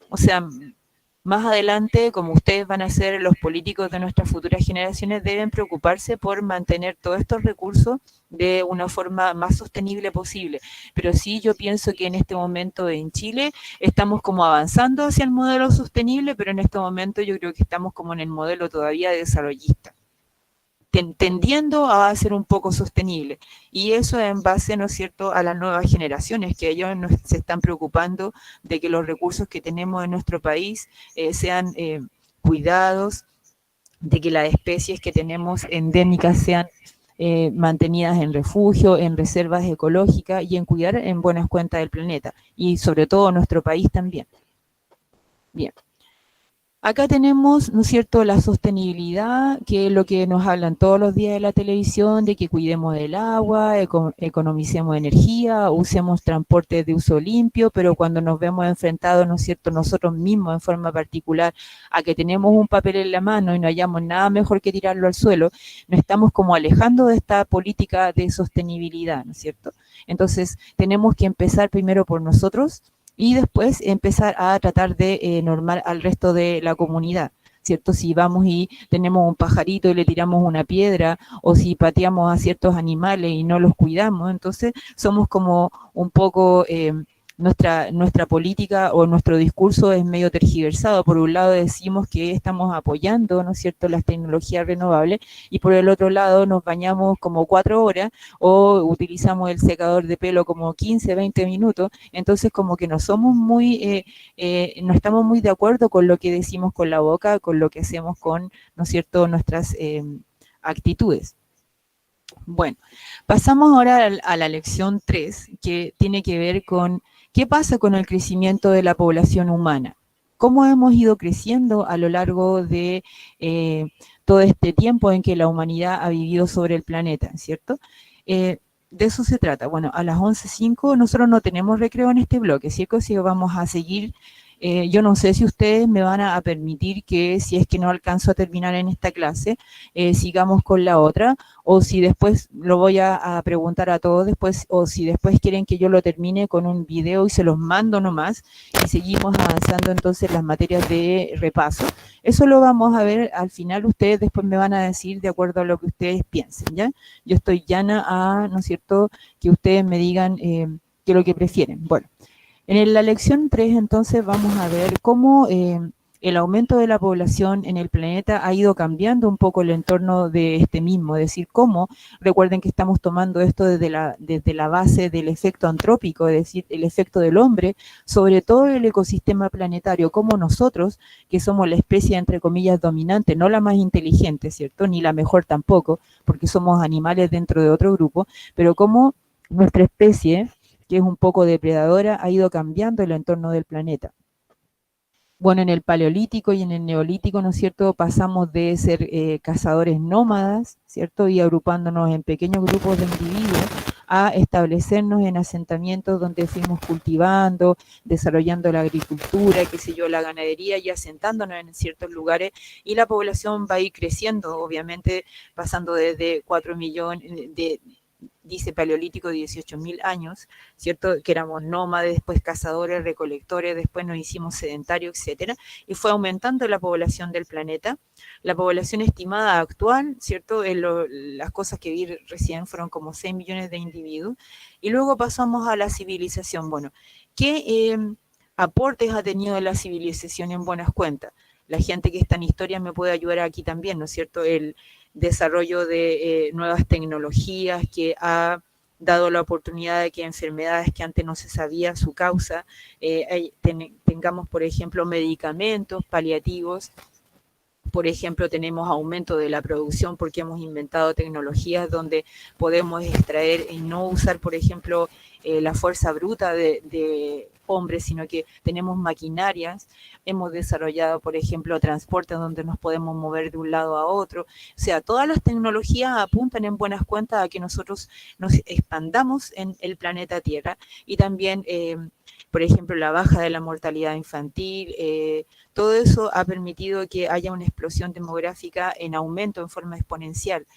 O sea, más adelante, como ustedes van a ser los políticos de nuestras futuras generaciones, deben preocuparse por mantener todos estos recursos de una forma más sostenible posible. Pero sí, yo pienso que en este momento en Chile estamos como avanzando hacia el modelo sostenible, pero en este momento yo creo que estamos como en el modelo todavía desarrollista, tendiendo a ser un poco sostenible. Y eso en base, ¿no es cierto?, a las nuevas generaciones, que ellos se están preocupando de que los recursos que tenemos en nuestro país sean cuidados, de que las especies que tenemos endémicas sean mantenidas en refugio, en reservas ecológicas y en cuidar en buenas cuentas del planeta. Y sobre todo nuestro país también. Bien. Acá tenemos, ¿no es cierto?, la sostenibilidad, que es lo que nos hablan todos los días de la televisión, de que cuidemos del agua, economicemos energía, usemos transportes de uso limpio, pero cuando nos vemos enfrentados, ¿no es cierto?, nosotros mismos en forma particular, a que tenemos un papel en la mano y no hayamos nada mejor que tirarlo al suelo, nos estamos como alejando de esta política de sostenibilidad, ¿no es cierto? Entonces, tenemos que empezar primero por nosotros, y después empezar a tratar de normar al resto de la comunidad, ¿cierto? Si vamos y tenemos un pajarito y le tiramos una piedra, o si pateamos a ciertos animales y no los cuidamos, entonces somos como un poco... nuestra política o nuestro discurso es medio tergiversado. Por un lado decimos que estamos apoyando, ¿no es cierto?, las tecnologías renovables, y por el otro lado nos bañamos como 4 horas o utilizamos el secador de pelo como 15, 20 minutos. Entonces como que no somos no estamos muy de acuerdo con lo que decimos con la boca, con lo que hacemos con, ¿no es cierto?, nuestras actitudes. Bueno, pasamos ahora a la lección 3, que tiene que ver con qué pasa con el crecimiento de la población humana. ¿Cómo hemos ido creciendo a lo largo de todo este tiempo en que la humanidad ha vivido sobre el planeta, ¿cierto? De eso se trata. Bueno, a las 11:05 nosotros no tenemos recreo en este bloque, ¿cierto? Si vamos a seguir, yo no sé si ustedes me van a permitir que, si es que no alcanzo a terminar en esta clase, sigamos con la otra, o si después lo voy a preguntar a todos después, o si después quieren que yo lo termine con un video y se los mando nomás, y seguimos avanzando entonces las materias de repaso. Eso lo vamos a ver al final, ustedes después me van a decir de acuerdo a lo que ustedes piensen, ¿ya? Yo estoy llana a, ¿no es cierto?, que ustedes me digan qué es lo que prefieren. Bueno, en la lección 3 entonces vamos a ver cómo el aumento de la población en el planeta ha ido cambiando un poco el entorno de este mismo, es decir, cómo, recuerden que estamos tomando esto desde la base del efecto antrópico, es decir, el efecto del hombre sobre todo el ecosistema planetario, como nosotros, que somos la especie entre comillas dominante, no la más inteligente, ¿cierto?, ni la mejor tampoco, porque somos animales dentro de otro grupo, pero cómo nuestra especie, que es un poco depredadora, ha ido cambiando el entorno del planeta. Bueno, en el Paleolítico y en el Neolítico, ¿no es cierto?, pasamos de ser cazadores nómadas, ¿cierto?, y agrupándonos en pequeños grupos de individuos, a establecernos en asentamientos donde fuimos cultivando, desarrollando la agricultura, qué sé yo, la ganadería, y asentándonos en ciertos lugares, y la población va a ir creciendo, obviamente, pasando desde 4 millones dice Paleolítico, 18.000 años, ¿cierto?, que éramos nómades, después cazadores, recolectores, después nos hicimos sedentarios, etcétera, y fue aumentando la población del planeta. La población estimada actual, ¿cierto?, las cosas que vi recién fueron como 6 millones de individuos, y luego pasamos a la civilización. Bueno, ¿qué aportes ha tenido la civilización en buenas cuentas? La gente que está en historia me puede ayudar aquí también, ¿no es cierto?, el desarrollo de nuevas tecnologías que ha dado la oportunidad de que enfermedades que antes no se sabía su causa, tengamos, por ejemplo, medicamentos paliativos. Por ejemplo, tenemos aumento de la producción porque hemos inventado tecnologías donde podemos extraer y no usar, por ejemplo, la fuerza bruta de hombres, sino que tenemos maquinarias. Hemos desarrollado, por ejemplo, transportes donde nos podemos mover de un lado a otro. O sea, todas las tecnologías apuntan en buenas cuentas a que nosotros nos expandamos en el planeta Tierra, y también, por ejemplo, la baja de la mortalidad infantil, todo eso ha permitido que haya una explosión demográfica en aumento en forma exponencial.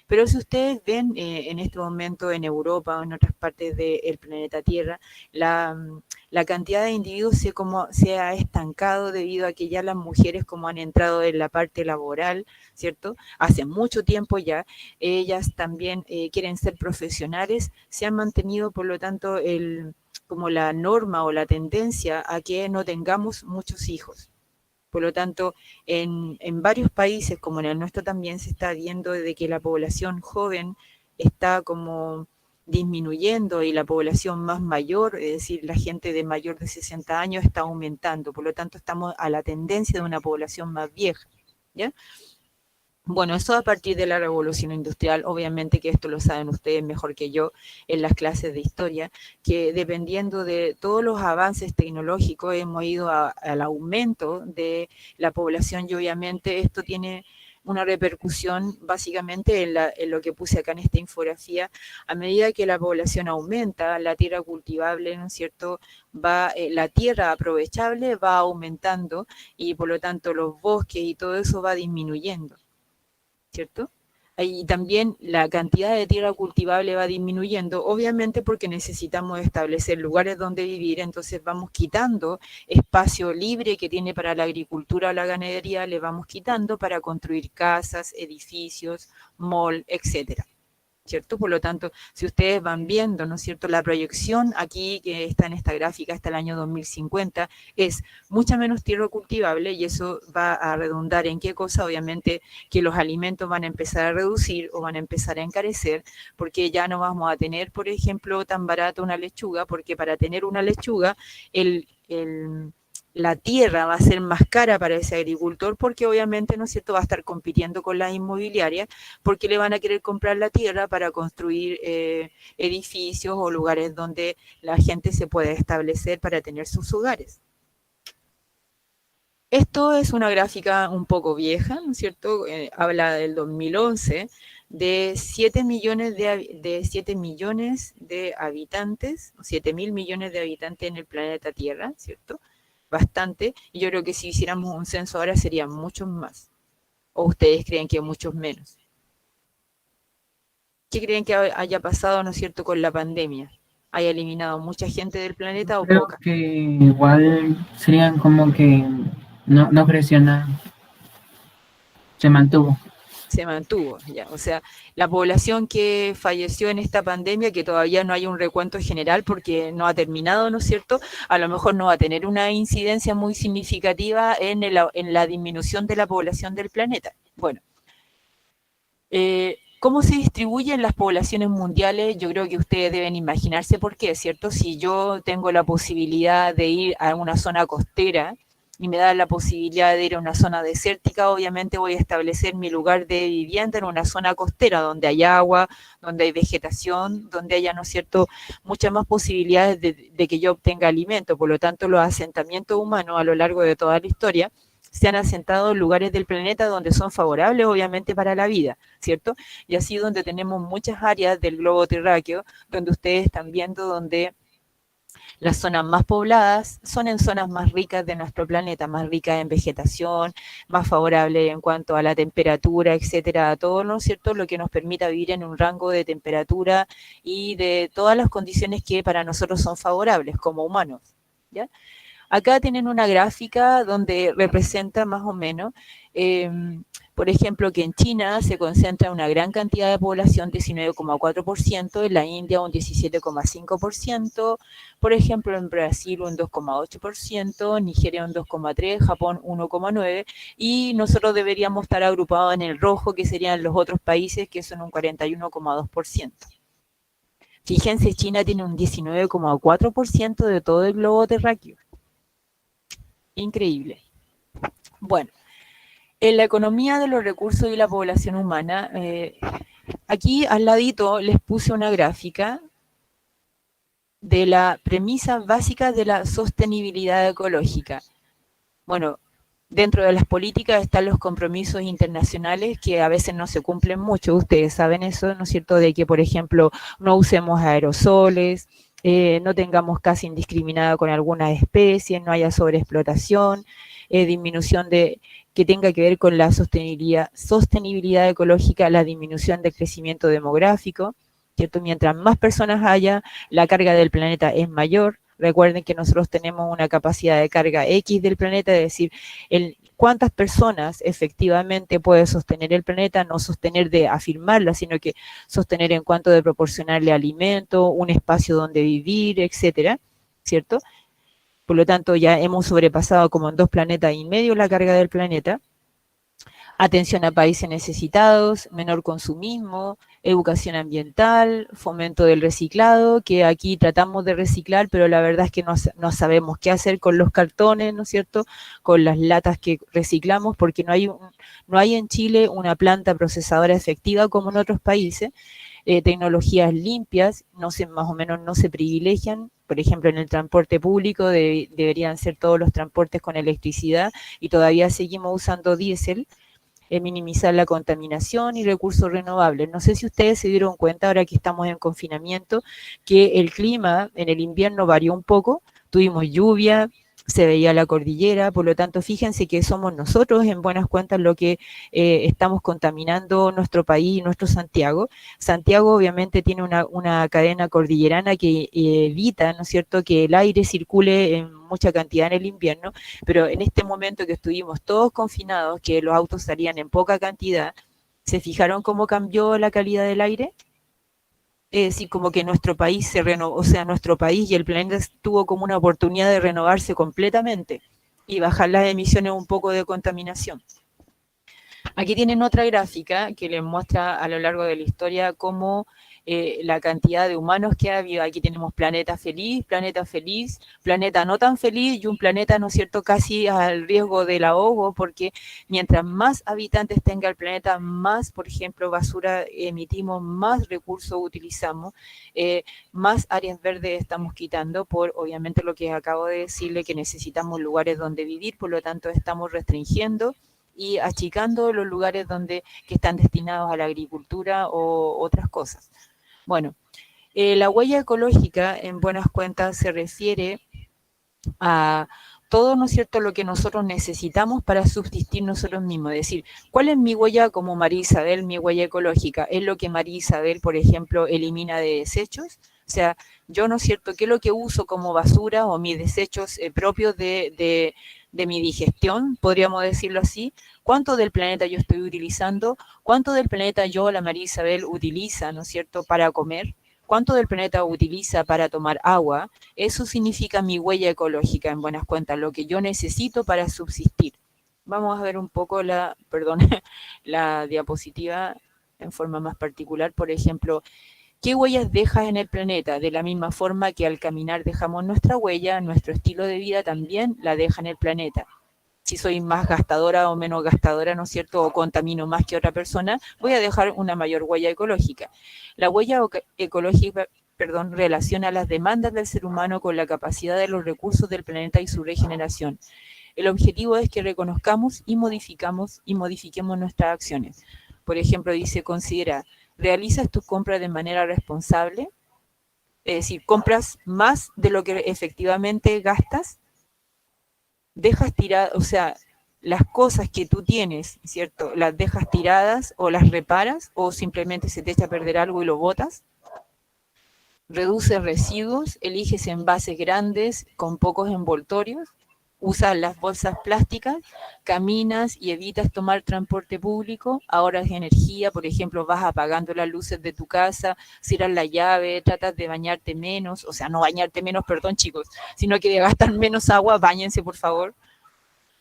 Pero si ustedes ven en este momento en Europa o en otras partes del planeta Tierra, la cantidad de individuos se ha estancado debido a que ya las mujeres, como han entrado en la parte laboral, ¿cierto?, hace mucho tiempo ya, ellas también quieren ser profesionales, se han mantenido, por lo tanto, como la norma o la tendencia a que no tengamos muchos hijos. Por lo tanto, en varios países, como en el nuestro también, se está viendo de que la población joven está como disminuyendo y la población más mayor, es decir, la gente de mayor de 60 años, está aumentando. Por lo tanto, estamos a la tendencia de una población más vieja, ¿ya? Bueno, eso a partir de la revolución industrial, obviamente que esto lo saben ustedes mejor que yo en las clases de historia, que dependiendo de todos los avances tecnológicos hemos ido al aumento de la población y obviamente esto tiene una repercusión básicamente en lo que puse acá en esta infografía. A medida que la población aumenta, la tierra cultivable, ¿no es cierto?, la tierra aprovechable va aumentando y por lo tanto los bosques y todo eso va disminuyendo, ¿cierto? Y también la cantidad de tierra cultivable va disminuyendo, obviamente porque necesitamos establecer lugares donde vivir, entonces vamos quitando espacio libre que tiene para la agricultura o la ganadería, le vamos quitando para construir casas, edificios, mall, etcétera, ¿cierto? Por lo tanto, si ustedes van viendo, ¿no es cierto?, la proyección aquí que está en esta gráfica hasta el año 2050 es mucha menos tierra cultivable y eso va a redundar en qué cosa, obviamente que los alimentos van a empezar a reducir o van a empezar a encarecer porque ya no vamos a tener, por ejemplo, tan barata una lechuga, porque para tener una lechuga la tierra va a ser más cara para ese agricultor porque obviamente, ¿no es cierto?, va a estar compitiendo con las inmobiliarias porque le van a querer comprar la tierra para construir edificios o lugares donde la gente se pueda establecer para tener sus hogares. Esto es una gráfica un poco vieja, ¿no es cierto? Habla del 2011 de 7 millones de 7 millones de habitantes, 7.000 millones de habitantes en el planeta Tierra, ¿cierto? Bastante, y yo creo que si hiciéramos un censo ahora serían muchos más. ¿O ustedes creen que muchos menos? ¿Qué creen que haya pasado, no es cierto, con la pandemia? ¿Haya eliminado mucha gente del planeta o Creo poca? que igual serían como que no creció nada, se mantuvo. Se mantuvo, ya. O sea, la población que falleció en esta pandemia, que todavía no hay un recuento general porque no ha terminado, ¿no es cierto? A lo mejor no va a tener una incidencia muy significativa en la disminución de la población del planeta. Bueno, ¿cómo se distribuyen las poblaciones mundiales? Yo creo que ustedes deben imaginarse por qué, ¿cierto? Si yo tengo la posibilidad de ir a una zona costera y me da la posibilidad de ir a una zona desértica, obviamente voy a establecer mi lugar de vivienda en una zona costera, donde hay agua, donde hay vegetación, donde haya, ¿no es cierto?, muchas más posibilidades de que yo obtenga alimento. Por lo tanto, los asentamientos humanos a lo largo de toda la historia se han asentado en lugares del planeta donde son favorables, obviamente, para la vida, ¿cierto? Y así donde tenemos muchas áreas del globo terráqueo, donde ustedes están viendo donde las zonas más pobladas son en zonas más ricas de nuestro planeta, más ricas en vegetación, más favorables en cuanto a la temperatura, etcétera, a todo, ¿no es cierto?, lo que nos permita vivir en un rango de temperatura y de todas las condiciones que para nosotros son favorables como humanos, ¿ya? Acá tienen una gráfica donde representa más o menos, por ejemplo, que en China se concentra una gran cantidad de población, 19,4%, en la India un 17,5%, por ejemplo, en Brasil un 2,8%, Nigeria un 2,3%, Japón 1,9%, y nosotros deberíamos estar agrupados en el rojo, que serían los otros países, que son un 41,2%. Fíjense, China tiene un 19,4% de todo el globo terráqueo. Increíble. Bueno, en la economía de los recursos y la población humana, aquí al ladito les puse una gráfica de la premisa básica de la sostenibilidad ecológica. Bueno, dentro de las políticas están los compromisos internacionales que a veces no se cumplen mucho, ustedes saben eso, ¿no es cierto?, de que, por ejemplo, no usemos aerosoles, no tengamos caza indiscriminada con algunas especies, no haya sobreexplotación, disminución que tenga que ver con la sostenibilidad ecológica, la disminución del crecimiento demográfico, ¿cierto? Mientras más personas haya, la carga del planeta es mayor. Recuerden que nosotros tenemos una capacidad de carga X del planeta, es decir, cuántas personas efectivamente puede sostener el planeta, no sostener de afirmarla, sino que sostener en cuanto de proporcionarle alimento, un espacio donde vivir, etcétera, ¿cierto? Por lo tanto, ya hemos sobrepasado como en 2,5 planetas la carga del planeta. Atención a países necesitados, menor consumismo, educación ambiental, fomento del reciclado, que aquí tratamos de reciclar, pero la verdad es que no sabemos qué hacer con los cartones, ¿no es cierto?, con las latas que reciclamos, porque no hay en Chile una planta procesadora efectiva como en otros países. Tecnologías limpias, más o menos no se privilegian. Por ejemplo, en el transporte público deberían ser todos los transportes con electricidad y todavía seguimos usando diésel. Minimizar la contaminación y recursos renovables. No sé si ustedes se dieron cuenta, ahora que estamos en confinamiento, que el clima en el invierno varió un poco, tuvimos lluvia, se veía la cordillera, por lo tanto, fíjense que somos nosotros, en buenas cuentas, lo que estamos contaminando nuestro país, nuestro Santiago. Santiago obviamente tiene una cadena cordillerana que evita, ¿no es cierto?, que el aire circule en mucha cantidad en el invierno, pero en este momento que estuvimos todos confinados, que los autos salían en poca cantidad, ¿se fijaron cómo cambió la calidad del aire? Es decir, como que nuestro país se renovó, o sea, nuestro país y el planeta tuvo como una oportunidad de renovarse completamente y bajar las emisiones un poco de contaminación. Aquí tienen otra gráfica que les muestra a lo largo de la historia cómo la cantidad de humanos que ha habido. Aquí tenemos planeta feliz, planeta no tan feliz y un planeta, ¿no es cierto?, casi al riesgo del ahogo, porque mientras más habitantes tenga el planeta, más, por ejemplo, basura emitimos, más recursos utilizamos, más áreas verdes estamos quitando por, obviamente, lo que acabo de decirle, que necesitamos lugares donde vivir, por lo tanto estamos restringiendo y achicando los lugares que están destinados a la agricultura o otras cosas. Bueno, la huella ecológica, en buenas cuentas, se refiere a todo, ¿no es cierto?, lo que nosotros necesitamos para subsistir nosotros mismos. Es decir, ¿cuál es mi huella como María Isabel, mi huella ecológica? ¿Es lo que María Isabel, por ejemplo, elimina de desechos? O sea, yo, ¿no es cierto?, ¿qué es lo que uso como basura o mis desechos propios de mi digestión, podríamos decirlo así? ¿Cuánto del planeta yo estoy utilizando? ¿Cuánto del planeta yo, la María Isabel, utiliza, ¿no es cierto?, para comer? ¿Cuánto del planeta utiliza para tomar agua? Eso significa mi huella ecológica, en buenas cuentas, lo que yo necesito para subsistir. Vamos a ver un poco la diapositiva en forma más particular. Por ejemplo, ¿qué huellas dejas en el planeta? De la misma forma que al caminar dejamos nuestra huella, nuestro estilo de vida también la deja en el planeta. Si soy más gastadora o menos gastadora, ¿no es cierto?, o contamino más que otra persona, voy a dejar una mayor huella ecológica. La huella ecológica, relaciona las demandas del ser humano con la capacidad de los recursos del planeta y su regeneración. El objetivo es que reconozcamos y modifiquemos nuestras acciones. Por ejemplo, dice, considera, ¿realizas tus compras de manera responsable? Es decir, ¿compras más de lo que efectivamente gastas? Dejas tiradas, o sea, las cosas que tú tienes, ¿cierto?, las dejas tiradas o las reparas o simplemente se te echa a perder algo y lo botas. Reduces residuos, eliges envases grandes con pocos envoltorios, usas las bolsas plásticas, caminas y evitas tomar transporte público, ahorras energía, por ejemplo, vas apagando las luces de tu casa, cierras la llave, tratas de bañarte menos, o sea, no bañarte menos, perdón chicos, sino que de gastar menos agua, báñense por favor.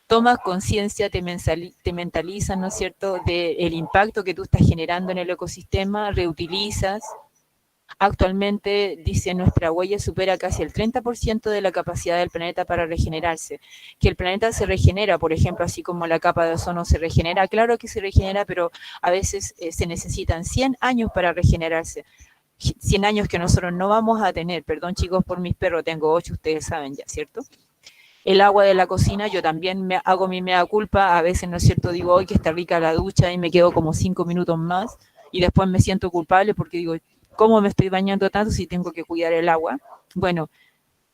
Tomas conciencia, te mentalizas, ¿no es cierto?, del impacto que tú estás generando en el ecosistema, reutilizas. Actualmente, dice, nuestra huella supera casi el 30% de la capacidad del planeta para regenerarse. Que el planeta se regenera, por ejemplo, así como la capa de ozono se regenera, claro que se regenera, pero a veces se necesitan 100 años para regenerarse. 100 años que nosotros no vamos a tener. Perdón chicos por mis perros, tengo 8, ustedes saben ya, ¿cierto? El agua de la cocina, yo también hago mi mea culpa, a veces, ¿no es cierto?, digo, hoy que está rica la ducha y me quedo como 5 minutos más y después me siento culpable porque digo, ¿cómo me estoy bañando tanto si tengo que cuidar el agua? Bueno,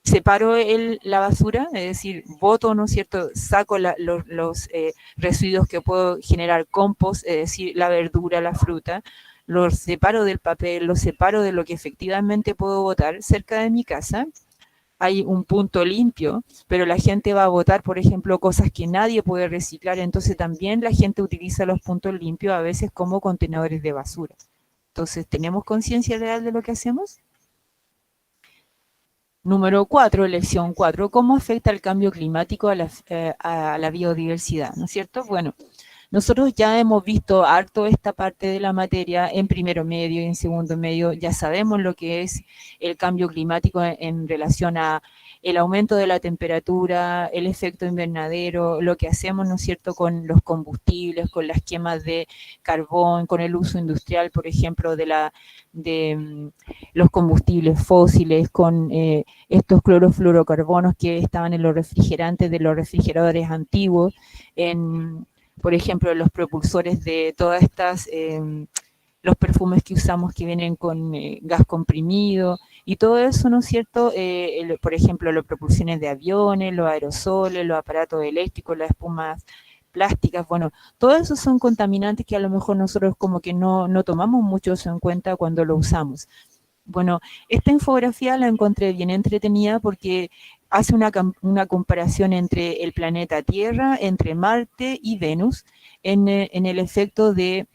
separo la basura, es decir, boto, ¿no es cierto?, saco los residuos que puedo generar, compost, es decir, la verdura, la fruta, los separo del papel, los separo de lo que efectivamente puedo botar cerca de mi casa. Hay un punto limpio, pero la gente va a botar, por ejemplo, cosas que nadie puede reciclar, entonces también la gente utiliza los puntos limpios a veces como contenedores de basura. Entonces, ¿tenemos conciencia real de lo que hacemos? Número 4, lección 4, ¿cómo afecta el cambio climático a la biodiversidad? ¿No es cierto? Bueno, Nosotros ya hemos visto harto esta parte de la materia en primero medio y en segundo medio, ya sabemos lo que es el cambio climático en relación a el aumento de la temperatura, el efecto invernadero, lo que hacemos, ¿no es cierto?, con los combustibles, con las quemas de carbón, con el uso industrial, por ejemplo, de los combustibles fósiles, con estos clorofluorocarbonos que estaban en los refrigerantes de los refrigeradores antiguos, por ejemplo, los propulsores de todas estas, los perfumes que usamos que vienen con gas comprimido y todo eso, ¿no es cierto? Por ejemplo, las propulsiones de aviones, los aerosoles, los aparatos eléctricos, las espumas plásticas, bueno, todo eso son contaminantes que a lo mejor nosotros como que no tomamos mucho eso en cuenta cuando lo usamos. Bueno, esta infografía la encontré bien entretenida porque hace una comparación entre el planeta Tierra, entre Marte y Venus, en el efecto de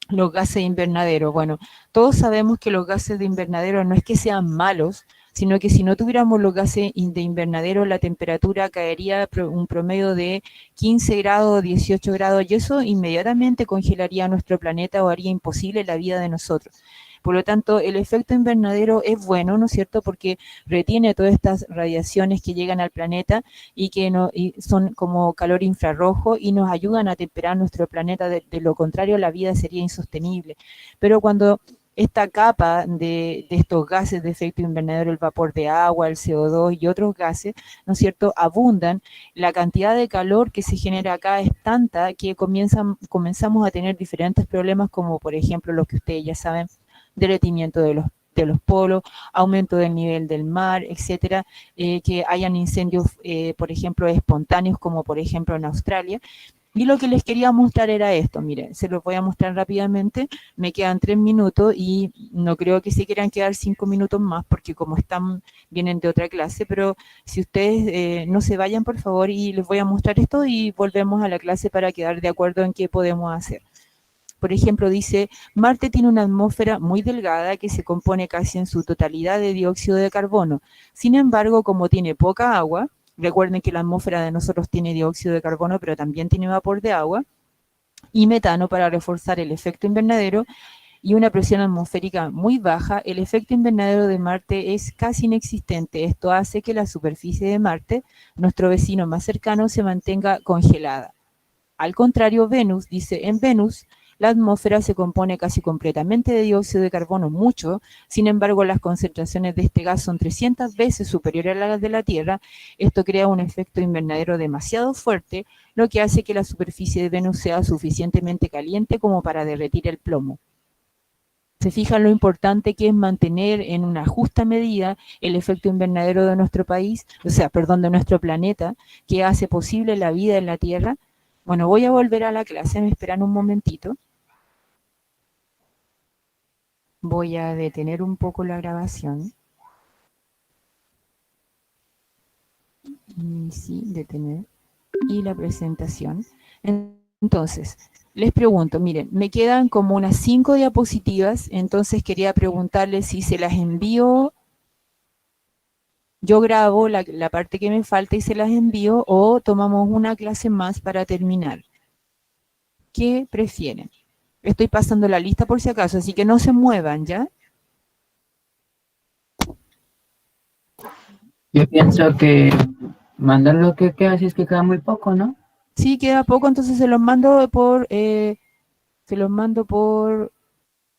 los gases de invernadero. Bueno, todos sabemos que los gases de invernadero no es que sean malos, sino que si no tuviéramos los gases de invernadero, la temperatura caería un promedio de 15 grados, 18 grados, y eso inmediatamente congelaría nuestro planeta o haría imposible la vida de nosotros. Por lo tanto, el efecto invernadero es bueno, ¿no es cierto?, porque retiene todas estas radiaciones que llegan al planeta y que son como calor infrarrojo y nos ayudan a temperar nuestro planeta. De lo contrario, la vida sería insostenible. Pero cuando esta capa de estos gases de efecto invernadero, el vapor de agua, el CO2 y otros gases, ¿no es cierto?, abundan, la cantidad de calor que se genera acá es tanta que comenzamos a tener diferentes problemas, como por ejemplo los que ustedes ya saben, derretimiento de los polos, aumento del nivel del mar, etcétera, que hayan incendios, por ejemplo, espontáneos, como por ejemplo en Australia. Y lo que les quería mostrar era esto, miren, se los voy a mostrar rápidamente, me quedan 3 minutos y no creo que se quieran quedar 5 minutos más, porque como vienen de otra clase, pero si ustedes no se vayan, por favor, y les voy a mostrar esto y volvemos a la clase para quedar de acuerdo en qué podemos hacer. Por ejemplo, dice, Marte tiene una atmósfera muy delgada que se compone casi en su totalidad de dióxido de carbono. Sin embargo, como tiene poca agua, recuerden que la atmósfera de nosotros tiene dióxido de carbono, pero también tiene vapor de agua y metano para reforzar el efecto invernadero y una presión atmosférica muy baja, el efecto invernadero de Marte es casi inexistente. Esto hace que la superficie de Marte, nuestro vecino más cercano, se mantenga congelada. Al contrario, Venus, dice, en Venus la atmósfera se compone casi completamente de dióxido de carbono, mucho, sin embargo las concentraciones de este gas son 300 veces superiores a las de la Tierra. Esto crea un efecto invernadero demasiado fuerte, lo que hace que la superficie de Venus sea suficientemente caliente como para derretir el plomo. Se fijan lo importante que es mantener en una justa medida el efecto invernadero de nuestro país, de nuestro planeta, que hace posible la vida en la Tierra. Bueno, voy a volver a la clase, me esperan un momentito. Voy a detener un poco la grabación. Sí, detener. Y la presentación. Entonces, les pregunto, miren, me quedan como unas 5 diapositivas, entonces quería preguntarles si se las envío, yo grabo la parte que me falta y se las envío, o tomamos una clase más para terminar. ¿Qué prefieren? Estoy pasando la lista por si acaso, así que no se muevan, ¿ya? Yo pienso que mandar lo que queda, si es que queda muy poco, ¿no? Sí, queda poco, entonces se los mando por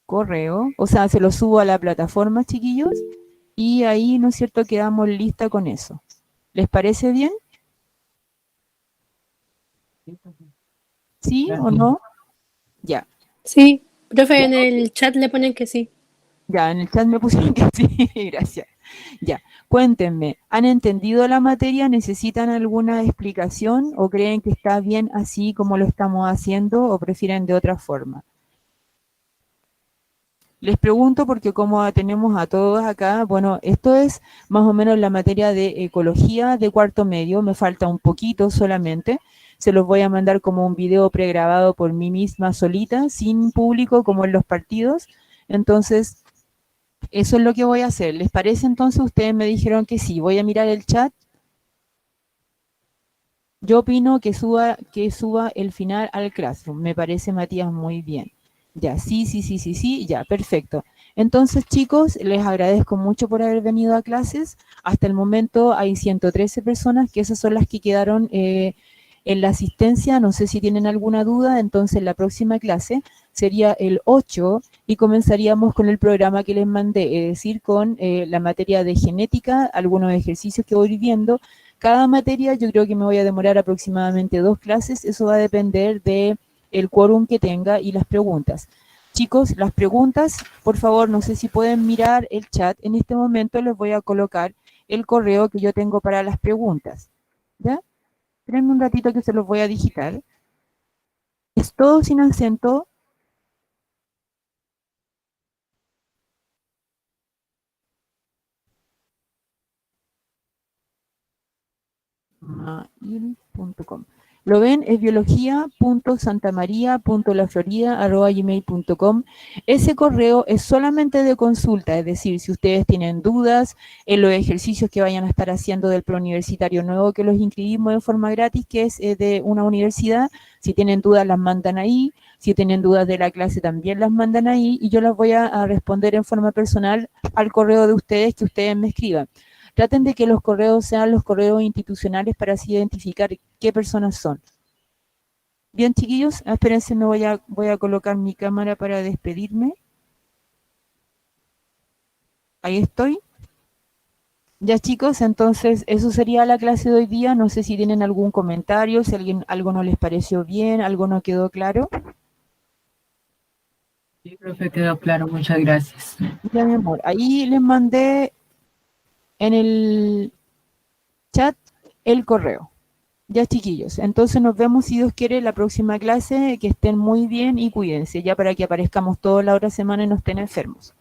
correo, o sea, se los subo a la plataforma, chiquillos, y ahí, ¿no es cierto?, quedamos lista con eso. ¿Les parece bien? ¿Sí o no? Ya. Sí, profe, en el chat le ponen que sí. Ya, en el chat me pusieron que sí, gracias. Ya, cuéntenme, ¿han entendido la materia? ¿Necesitan alguna explicación o creen que está bien así como lo estamos haciendo o prefieren de otra forma? Les pregunto porque como tenemos a todos acá, bueno, esto es más o menos la materia de ecología de cuarto medio, me falta un poquito solamente. Se los voy a mandar como un video pregrabado por mí misma solita, sin público como en los partidos. Entonces, eso es lo que voy a hacer. ¿Les parece entonces? Ustedes me dijeron que sí. Voy a mirar el chat. Yo opino que suba el final al Classroom. Me parece, Matías, muy bien. Ya, sí, ya, perfecto. Entonces, chicos, les agradezco mucho por haber venido a clases. Hasta el momento hay 113 personas, que esas son las que quedaron en la asistencia. No sé si tienen alguna duda. Entonces, la próxima clase sería el 8 y comenzaríamos con el programa que les mandé, es decir, con la materia de genética, algunos ejercicios que voy viendo. Cada materia yo creo que me voy a demorar aproximadamente 2 clases. Eso va a depender de el quórum que tenga y las preguntas. Chicos, las preguntas, por favor, no sé si pueden mirar el chat. En este momento les voy a colocar el correo que yo tengo para las preguntas. ¿Ya? Espérenme un ratito que se los voy a digitar. Es todo sin acento. mail.com. Lo ven, es biología.santamaria.laflorida@gmail.com. Ese correo es solamente de consulta, es decir, si ustedes tienen dudas en los ejercicios que vayan a estar haciendo del preuniversitario nuevo, que los inscribimos de forma gratis, que es de una universidad, si tienen dudas las mandan ahí, si tienen dudas de la clase también las mandan ahí, y yo las voy a responder en forma personal al correo de ustedes que ustedes me escriban. Traten de que los correos sean los correos institucionales para así identificar qué personas son. Bien, chiquillos, espérense, voy a colocar mi cámara para despedirme. Ahí estoy. Ya, chicos, entonces eso sería la clase de hoy día. No sé si tienen algún comentario, si algo no les pareció bien, algo no quedó claro. Sí, profe, quedó claro, muchas gracias. Ya, mi amor, ahí les mandé en el chat el correo. Ya, chiquillos, entonces nos vemos, si Dios quiere, la próxima clase. Que estén muy bien y cuídense, ya para que aparezcamos toda la otra semana y no estén enfermos.